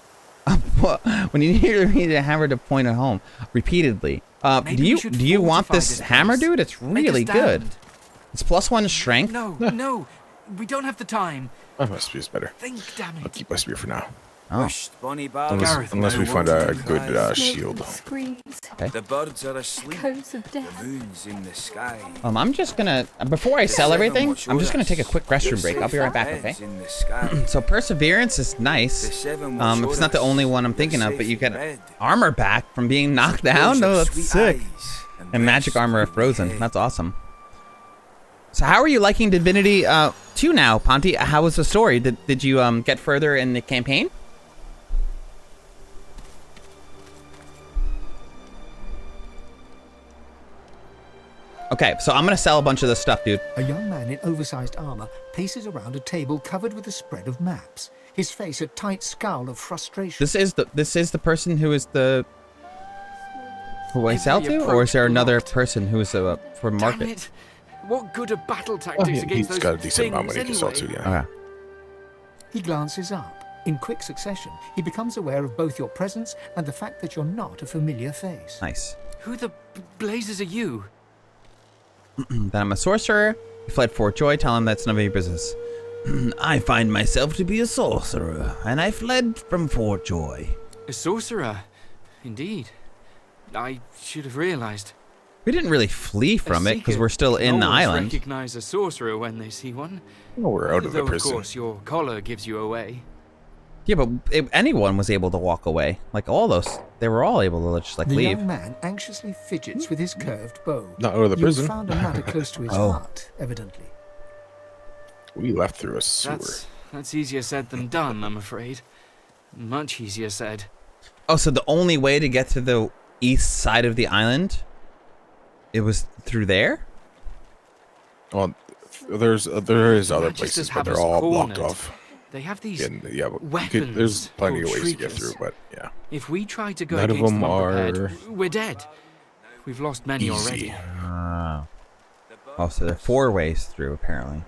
when you need a hammer to point it home repeatedly. Do you want this hammer, dude? It's really good. It's +1 strength. No, we don't have the time. My spear is better. Think, damn it. I'll keep my spear for now. Oh. Unless we find a good shield. Okay. The birds are asleep. Echoes of death. The moon's in the sky. I'm just gonna, before I sell everything, I'm just gonna take a quick restroom break. I'll be right back, okay? So perseverance is nice. It's not the only one I'm thinking of, but you get armor back from being knocked down. No, that's sick. And magic armor if frozen. That's awesome. So how are you liking Divinity 2 now, Ponty? How was the story? Did you get further in the campaign? Okay, so I'm gonna sell a bunch of this stuff, dude. A young man in oversized armor paces around a table covered with a spread of maps, his face a tight scowl of frustration. This is the person who is the who I sell to, or is there another person who is for market? Damn it. What good are battle tactics against those he's got a decent amount of money to sell anyway? to, yeah. Okay. He glances up. In quick succession, he becomes aware of both your presence and the fact that you're not a familiar face. Nice. Who the blazes are you? That I'm a sorcerer. You fled Fort Joy. Tell him that's none of your business. I find myself to be a sorcerer, and I fled from Fort Joy. A sorcerer? Indeed. I should have realized. We didn't really flee from it because we're still in the island. Recognize a sorcerer when they see one. Well, we're out of the prison. Of course, your collar gives you away. Yeah, but anyone was able to walk away. Like all those, they were all able to just like the leave. The young man anxiously fidgets with his curved bow. Not out of the prison. You found a matter close to his heart, evidently. We left through a sewer. That's easier said than done, I'm afraid. Much easier said. Oh, so the only way to get to the east side of the island, it was through there? Well, there is other places, but they're all blocked off. They have these weapons. There's plenty of ways to get through, but yeah. If we try to go None against of them them are unprepared, we're dead. We've lost many already. Oh, so there are 4 ways through, apparently.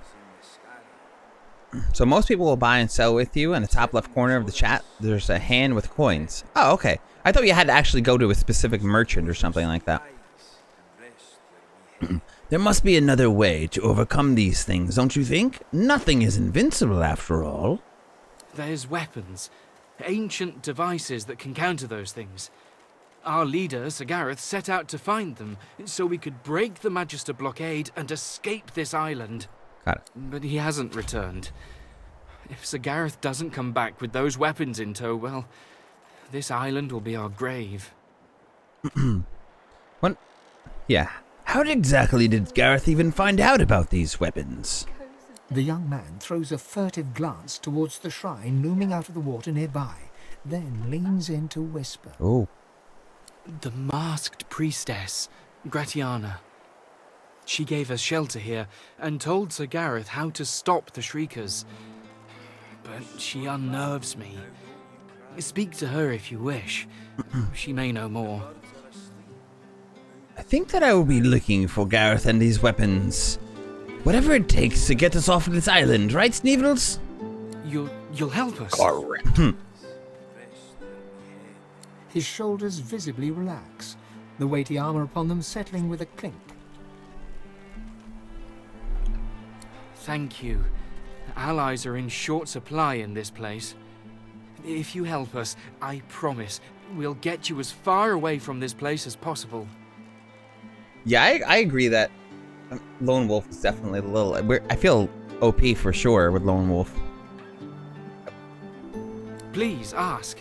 So most people will buy and sell with you. In the top left corner of the chat, there's a hand with coins. Oh, okay. I thought you had to actually go to a specific merchant or something like that. There must be another way to overcome these things, don't you think? Nothing is invincible after all. There's weapons. Ancient devices that can counter those things. Our leader, Sir Gareth, set out to find them so we could break the Magister blockade and escape this island. Got it. But he hasn't returned. If Sir Gareth doesn't come back with those weapons in tow, well, this island will be our grave. What? Yeah. How exactly did Gareth even find out about these weapons? The young man throws a furtive glance towards the shrine looming out of the water nearby, then leans in to whisper. Oh. The masked priestess, Gratiana. She gave us shelter here and told Sir Gareth how to stop the Shriekers. But she unnerves me. Speak to her if you wish. She may know more. I think that I will be looking for Gareth and these weapons. Whatever it takes to get us off of this island, right, Sneevils? You'll help us. Correct. His shoulders visibly relax, the weighty armor upon them settling with a clink. Thank you. Allies are in short supply in this place. If you help us, I promise, we'll get you as far away from this place as possible. Yeah, I agree that Lone Wolf is definitely a little... I feel OP for sure with Lone Wolf. Please, ask.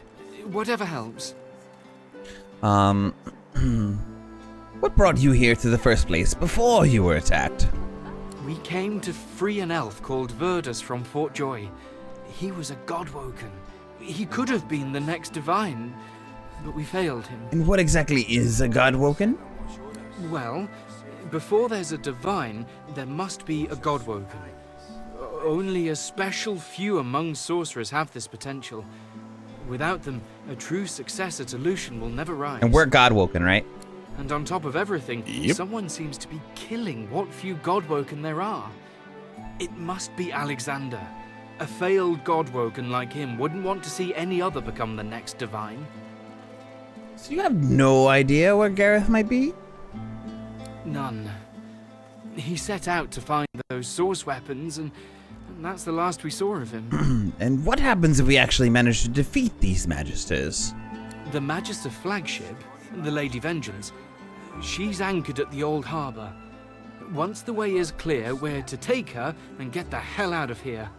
Whatever helps. What brought you here to the first place before you were attacked? We came to free an elf called Verdus from Fort Joy. He was a godwoken. He could have been the next divine, but we failed him. And what exactly is a godwoken? Well, before there's a divine, there must be a godwoken. Only a special few among sorcerers have this potential. Without them, a true successor to Lucian will never rise. And we're godwoken, right? And on top of everything, someone seems to be killing what few godwoken there are. It must be Alexander. A failed godwoken like him wouldn't want to see any other become the next divine. So you have no idea where Gareth might be? None. He set out to find those source weapons, and that's the last we saw of him. And what happens if we actually manage to defeat these Magisters? The Magister flagship, the Lady Vengeance, she's anchored at the old harbour. Once the way is clear, we're to take her and get the hell out of here.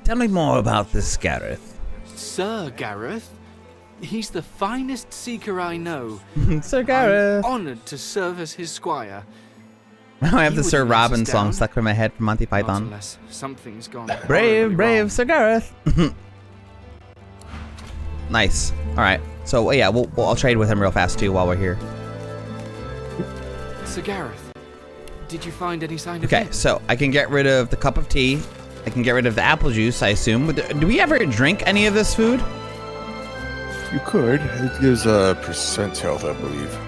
Tell me more about this Gareth. Sir Gareth? He's the finest seeker I know. Sir Gareth. I'm honoured to serve as his squire. Now I have the Sir Robin song stuck in my head from Monty Python. Unless something's gone. Brave, brave Sir Gareth. Nice. All right. So yeah, I'll trade with him real fast too while we're here. Sir Gareth, did you find any sign of Okay, him? so I can get rid of the cup of tea. I can get rid of the apple juice, I assume. Do we ever drink any of this food? You could. It gives a percent health, I believe.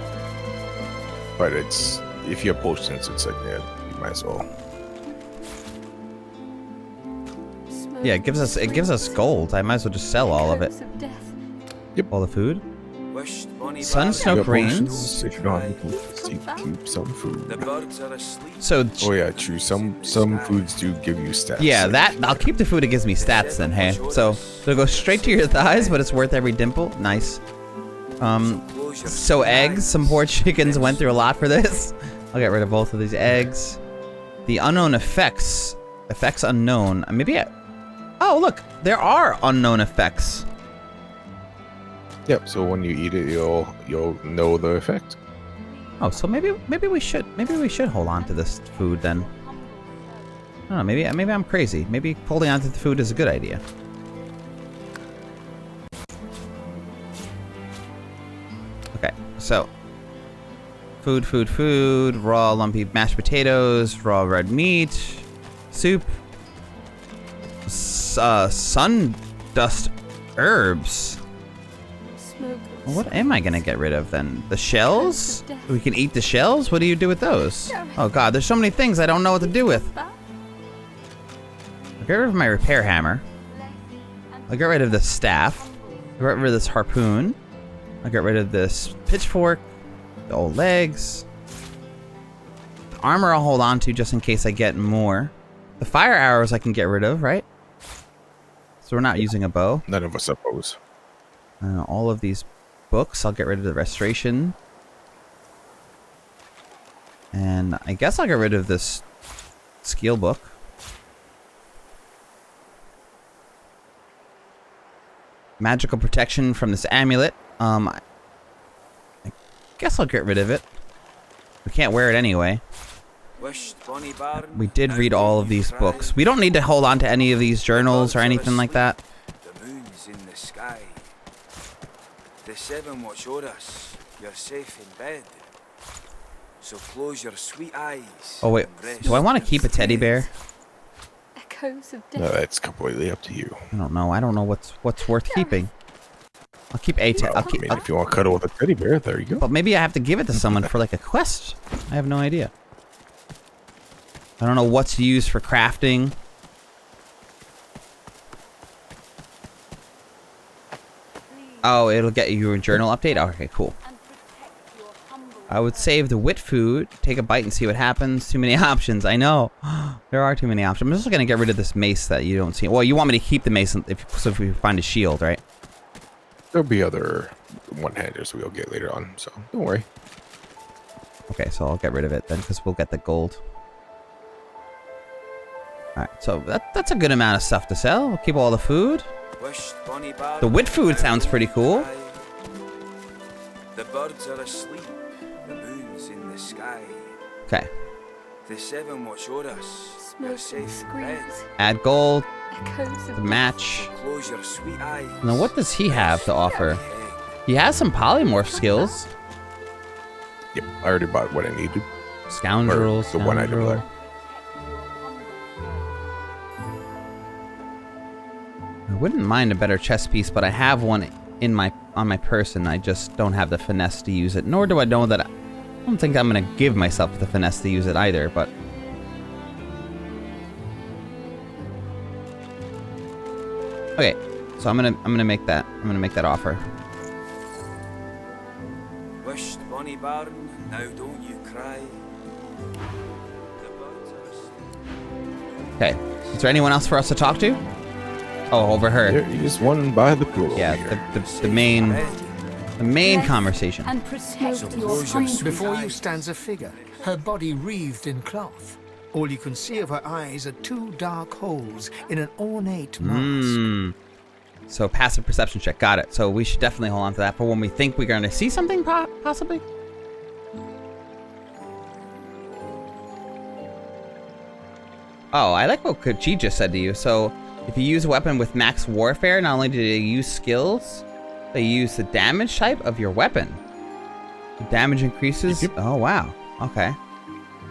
But it's if you have potions, it's like yeah, you might as well. Yeah, it gives us gold. I might as well just sell all of it. Yep. All the food. Sun, snow, cranes. If you don't have any, keep some food. The birds are asleep. So. Oh yeah, true. Some foods do give you stats. Yeah, that I'll keep the food that gives me stats then. Hey, so it'll go straight to your thighs, but it's worth every dimple. Nice. So eggs. Some poor chickens went through a lot for this. I'll get rid of both of these eggs. The unknown effects. Effects unknown. Maybe oh look, there are unknown effects. Yep. So when you eat it, you'll know the effect. Oh, so maybe we should hold on to this food then. I don't know. Maybe I'm crazy. Maybe holding on to the food is a good idea. Okay, so food. Raw lumpy mashed potatoes, raw red meat, soup, sun dust herbs. What am I gonna get rid of then? The shells? We can eat the shells? What do you do with those? Oh god, there's so many things I don't know what to do with. I'll get rid of my repair hammer. I'll get rid of the staff. I'll get rid of this harpoon. I'll get rid of this pitchfork. The old legs. The armor I'll hold on to just in case I get more. The fire arrows I can get rid of, right? So we're not using a bow. None of us oppose. All of these books, I'll get rid of the restoration. And I guess I'll get rid of this skill book. Magical protection from this amulet. I guess I'll get rid of it. We can't wear it anyway. We did read all of these books. We don't need to hold on to any of these journals or anything like that. The moon's in the sky. The seven watch o'er us. You're safe in bed. So close your sweet eyes. Oh wait, do I want to keep a teddy bear? Echoes of death. No, that's completely up to you. I don't know. I don't know what's worth keeping. I'll keep a teddy. I mean, if you want to cuddle with a teddy bear, there you go. But maybe I have to give it to someone for like a quest. I have no idea. I don't know what's used for crafting. Oh, it'll get you a journal update? Okay, cool. I would save the wit food, take a bite and see what happens. Too many options, I know. There are too many options. I'm just going to get rid of this mace that you don't see. Well, you want me to keep the mace if we find a shield, right? There'll be other one-handers we'll get later on, so don't worry. Okay, so I'll get rid of it then because we'll get the gold. Alright, so that's a good amount of stuff to sell. We'll keep all the food. The wit food sounds pretty cool. birds are asleep, the moon's in the sky. Okay. The seven watch o'er us, we're safe in bed. Add gold. Echoes The of match. Close your sweet eyes. Now, what does he have to offer? He has some polymorph skills. Yep, I already bought what I needed. Scoundrel, Or the one item scoundrel. there. I wouldn't mind a better chess piece, but I have one in on my person. I just don't have the finesse to use it. Nor do I know that. I don't think I'm gonna give myself the finesse to use it either. But okay, so I'm gonna make that. I'm gonna make that offer. Wished bonny barn, now don't you cry. The birds are asleep. Okay, is there anyone else for us to talk to? Oh, over her. There is one by the pool. Yeah, here. the main conversation. And protect your Before you stands a figure, her body wreathed in cloth. All you can see of her eyes are two dark holes in an ornate mask. So passive perception check. Got it. So we should definitely hold on to that for when we think we're going to see something, possibly. Oh, I like what Kochi just said to you. So if you use a weapon with max warfare, not only do they use skills, they use the damage type of your weapon. The damage increases. Yep. Oh, wow. Okay.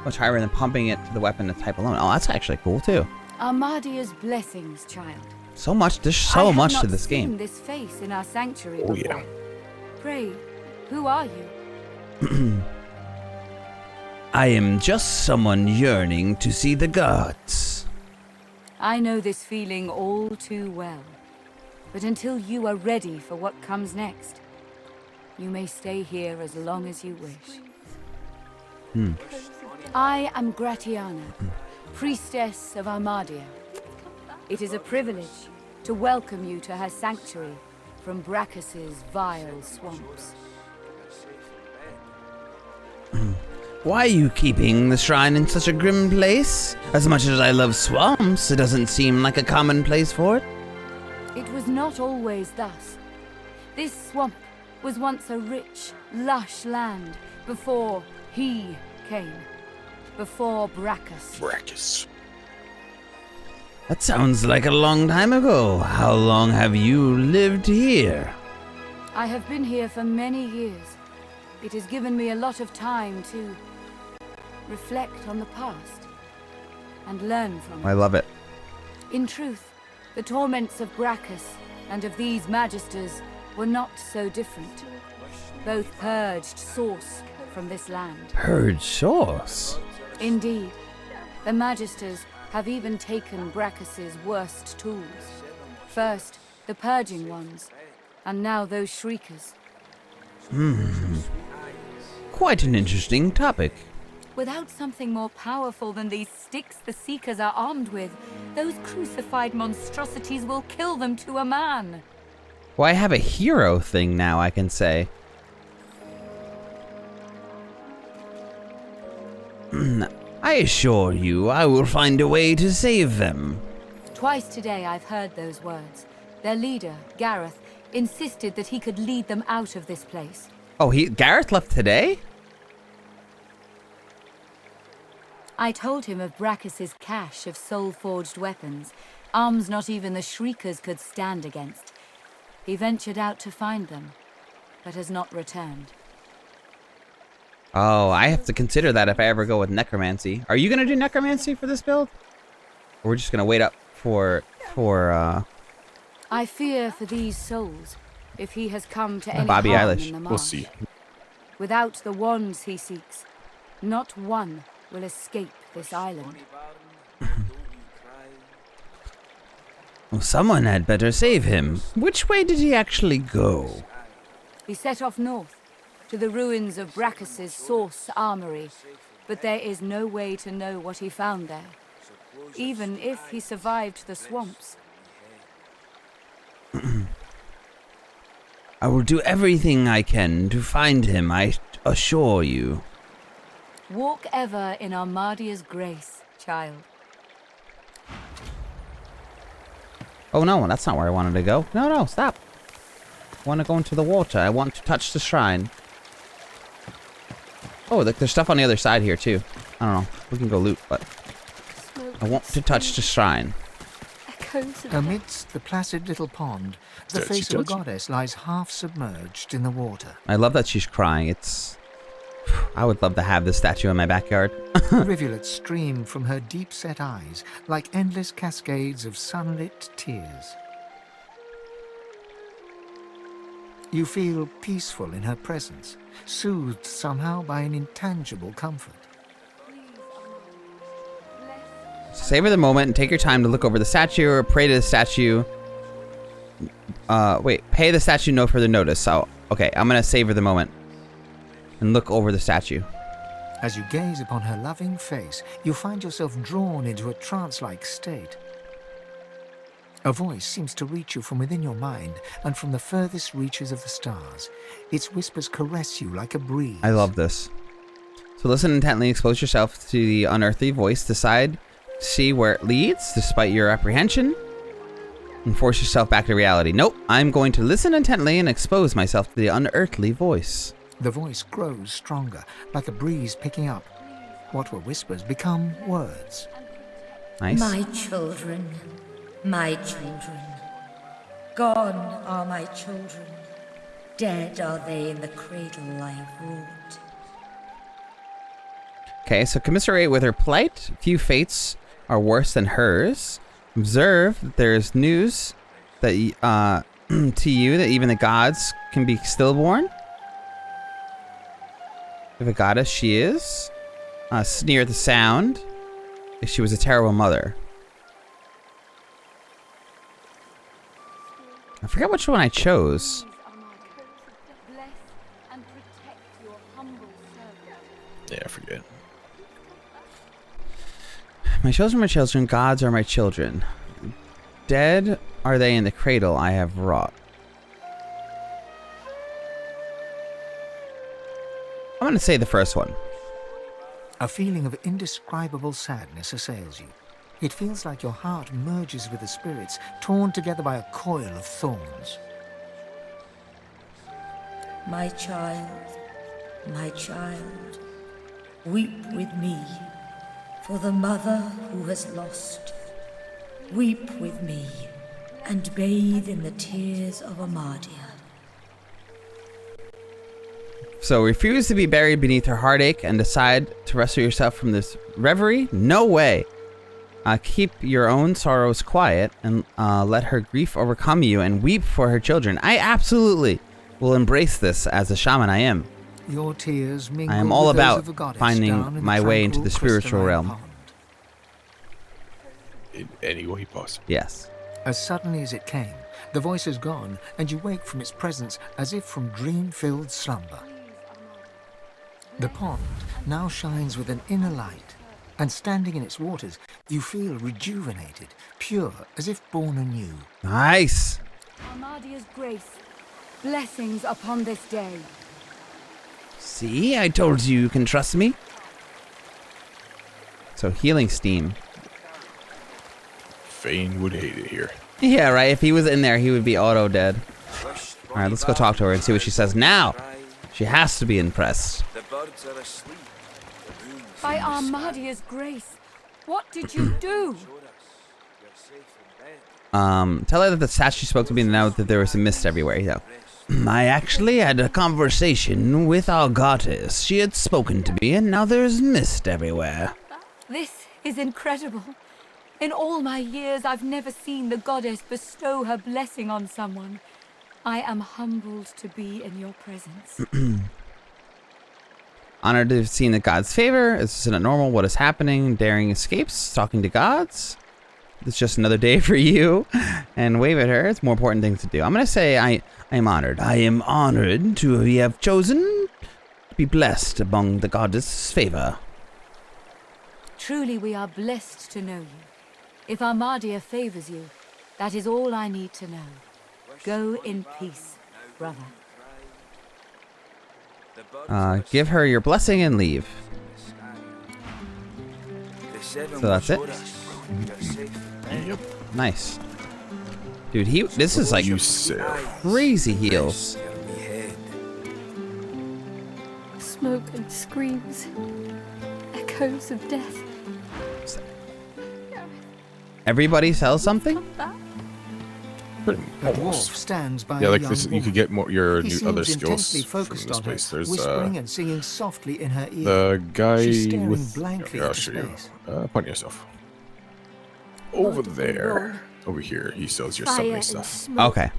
Much higher than pumping it to the weapon type alone. Oh, that's actually cool too. Armadia's blessings, child. So much. There's so much to this I have game. not seen this face in our sanctuary Oh, before. yeah. Pray, who are you? I am just someone yearning to see the gods. I know this feeling all too well. But until you are ready for what comes next, you may stay here as long as you wish. I am Gratiana, priestess of Armadia. It is a privilege to welcome you to her sanctuary from Brachus's vile swamps. Why are you keeping the shrine in such a grim place? As much as I love swamps, it doesn't seem like a common place for it. It was not always thus. This swamp was once a rich, lush land before he came. Before Brachus. Brachus. That sounds like a long time ago. How long have you lived here? I have been here for many years. It has given me a lot of time to reflect on the past and learn from it. I love it. In truth, the torments of Brachus and of these magisters were not so different. Both purged source from this land. Purge source? Indeed. The magisters have even taken Brachus's worst tools. First, the purging ones, and now those shriekers. Quite an interesting topic. Without something more powerful than these sticks the Seekers are armed with, those crucified monstrosities will kill them to a man. Well, I have a hero thing now, I can say. I assure you, I will find a way to save them. Twice today I've heard those words. Their leader, Gareth, insisted that he could lead them out of this place. Oh, Gareth left today? I told him of Brachus's cache of soul-forged weapons, arms not even the Shriekers could stand against. He ventured out to find them, but has not returned. Oh, I have to consider that if I ever go with necromancy. Are you gonna do necromancy for this build? Or we're just gonna wait up for I fear for these souls, if he has come to any Bobby harm Eilish. in the marsh. We'll see. Without the wands he seeks, not one will escape this island. Well, someone had better save him. Which way did he actually go? He set off north, to the ruins of Brachus's source armory, but there is no way to know what he found there, even if he survived the swamps. I will do everything I can to find him, I assure you. Walk ever in Armadia's grace, child. Oh no, that's not where I wanted to go. No, stop. I want to go into the water. I want to touch the shrine. Oh, look, there's stuff on the other side here too. I don't know. We can go loot, but I want to touch the shrine. Amidst the placid little pond, the face of a goddess lies half submerged in the water. I love that she's crying. It's... I would love to have this statue in my backyard. Rivulets stream from her deep-set eyes like endless cascades of sunlit tears. You feel peaceful in her presence, soothed somehow by an intangible comfort. Savor the moment and take your time to look over the statue or pray to the statue. Wait, pay the statue no further notice. So, okay, I'm gonna savor the moment and look over the statue. As you gaze upon her loving face, you find yourself drawn into a trance-like state. A voice seems to reach you from within your mind and from the furthest reaches of the stars. Its whispers caress you like a breeze. I love this. So listen intently, expose yourself to the unearthly voice, decide, see where it leads, despite your apprehension, and force yourself back to reality. Nope, I'm going to listen intently and expose myself to the unearthly voice. The voice grows stronger, like a breeze picking up. What were whispers become words. Nice. My children, my children. Gone are my children. Dead are they in the cradle I wrought. Okay, so commiserate with her plight. Few fates are worse than hers. Observe that there is news that to you that even the gods can be stillborn. If a goddess she is. Sneer at the sound. If she was a terrible mother. I forget which one I chose. Yeah, I forget. My children, gods are my children. Dead are they in the cradle I have wrought. I'm going to say the first one. A feeling of indescribable sadness assails you. It feels like your heart merges with the spirits, torn together by a coil of thorns. My child, weep with me for the mother who has lost. Weep with me and bathe in the tears of Amadia. So refuse to be buried beneath her heartache and decide to rescue yourself from this reverie? No way. Keep your own sorrows quiet and let her grief overcome you and weep for her children. I absolutely will embrace this as a shaman I am. Your tears mingle I am all with those about of the goddess finding down in my the way into tranquil the spiritual crystalline realm. pond. In any way possible. Yes. As suddenly as it came, the voice is gone, and you wake from its presence as if from dream-filled slumber. The pond now shines with an inner light, and standing in its waters, you feel rejuvenated, pure, as if born anew. Nice. Amadia's grace, blessings upon this day. See, I told you can trust me. So healing steam. Fane would hate it here. Yeah, right. If he was in there, he would be auto dead. All right, let's go talk to her and see what she says now. She has to be impressed. The birds are asleep. The moon By Amadia's grace, what did you do? Tell her that the statue spoke to me and now that there was a mist everywhere. So, I actually had a conversation with our goddess. She had spoken to me and now there's mist everywhere. This is incredible. In all my years, I've never seen the goddess bestow her blessing on someone. I am humbled to be in your presence. Honored to have seen the god's favor. Is this not normal? What is happening? Daring escapes? Talking to gods? It's just another day for you. And wave at her. It's more important things to do. I'm going to say I am honored. I am honored to have chosen to be blessed among the goddess' favor. Truly, we are blessed to know you. If Amadia favors you, that is all I need to know. Go in peace, brother. Give her your blessing and leave. So that's it. Yep. Nice. Dude, this is like crazy heals. Smoke and screams. Echoes of death. Everybody sells something? The dwarf stands by Yeah, a like young this, you woman. could get more your He new seems other skills intensely from focused this on place. her, There's whispering and singing softly in her ear. the guy She's staring with. blankly Here, I'll into show you. space. Point yourself. Over there. Over here. He sells your Fire summoning and stuff. smoke. Okay.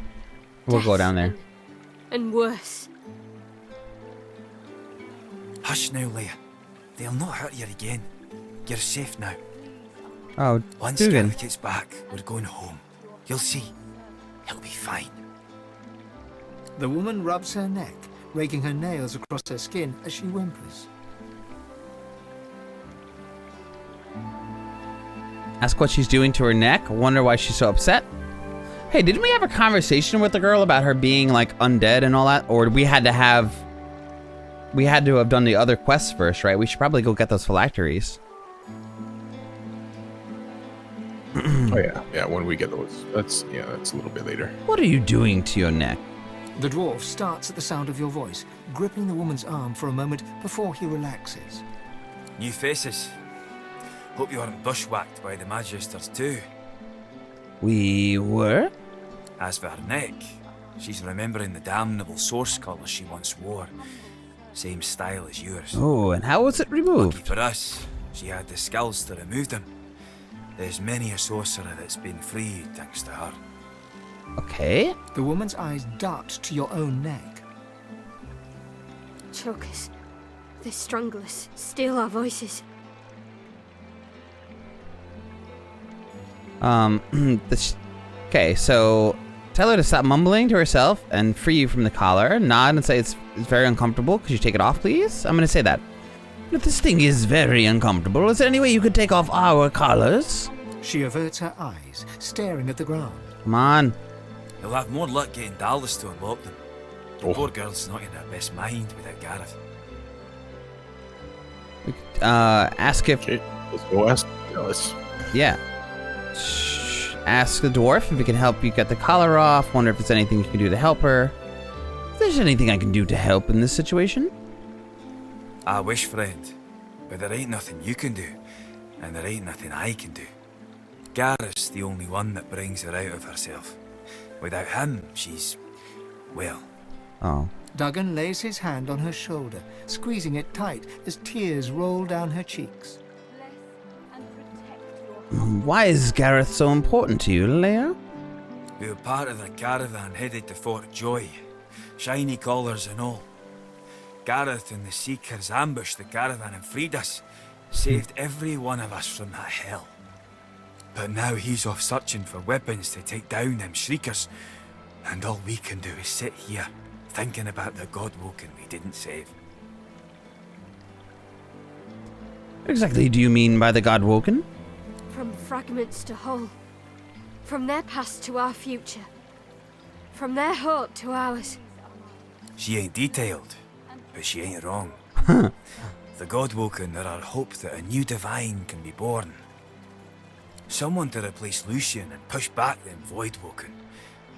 We'll go down there. And worse. Hush now, Leia. They'll not hurt you again. You're safe now. Oh, Once Dugan. Gareth gets back, we're going home. You'll see. He'll be fine. The woman rubs her neck, raking her nails across her skin as she whimpers. Ask what she's doing to her neck. Wonder why she's so upset. Hey, didn't we have a conversation with the girl about her being like undead and all that? Or we had to have done the other quests first, right? We should probably go get those phylacteries. Oh yeah, yeah. When we get those, that's a little bit later. What are you doing to your neck? The dwarf starts at the sound of your voice, gripping the woman's arm for a moment before he relaxes. New faces. Hope you aren't bushwhacked by the Magisters too. We were? As for her neck, she's remembering the damnable source colour she once wore. Same style as yours. Oh, and how was it removed? Lucky for us, she had the skills to remove them. There's many a sorcerer that's been freed thanks to her. Okay. The woman's eyes dart to your own neck. Chokers. They strangle us, steal our voices. Okay, so tell her to stop mumbling to herself and free you from the collar. Nod and say it's very uncomfortable. Could you take it off, please? I'm gonna say that. But this thing is very uncomfortable. Is there any way you could take off our collars? She averts her eyes, staring at the ground. Come on. You'll have more luck getting Dallas to unlock them. The poor girl's not in her best mind without Gareth. Ask if... Okay, let's go ask Dallas. Yeah. Ask the dwarf if he can help you get the collar off. Wonder if there's anything you can do to help her. If there's anything I can do to help in this situation? I wish, friend, but there ain't nothing you can do, and there ain't nothing I can do. Gareth's the only one that brings her out of herself. Without him, she's... well... Oh. Duggan lays his hand on her shoulder, squeezing it tight as tears roll down her cheeks. Why is Gareth so important to you, Leia? We were part of the caravan headed to Fort Joy. Shiny collars and all. Gareth and the Seekers ambushed the caravan and freed us. Saved every one of us from that hell. But now he's off searching for weapons to take down them Shriekers. And all we can do is sit here, thinking about the Godwoken we didn't save. What exactly do you mean by the Godwoken? From fragments to whole. From their past to our future. From their hope to ours. She ain't detailed, but she ain't wrong. The Godwoken are our hope that a new divine can be born. Someone to replace Lucian and push back them Voidwoken.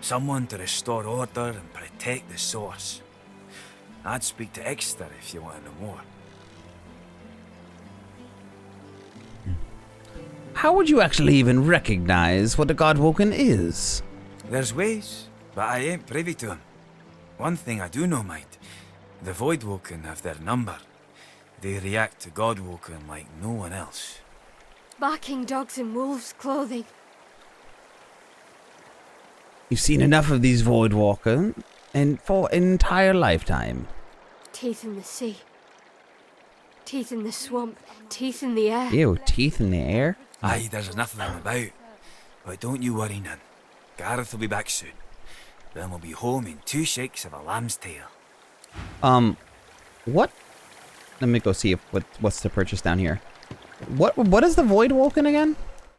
Someone to restore order and protect the source. I'd speak to Exeter if you want to know more. How would you actually even recognize what a Godwoken is? There's ways, but I ain't privy to them. One thing I do know, mate. The Voidwoken have their number. They react to Godwoken like no one else. Barking dogs in wolves' clothing. You've seen enough of these Voidwalker and for an entire lifetime. Teeth in the sea. Teeth in the swamp. Teeth in the air. Ew, teeth in the air? Aye, there's enough of them about. But don't you worry none. Gareth will be back soon. Then we'll be home in 2 shakes of a lamb's tail. What? Let me go see if what's to purchase down here. What is the Voidwoken again?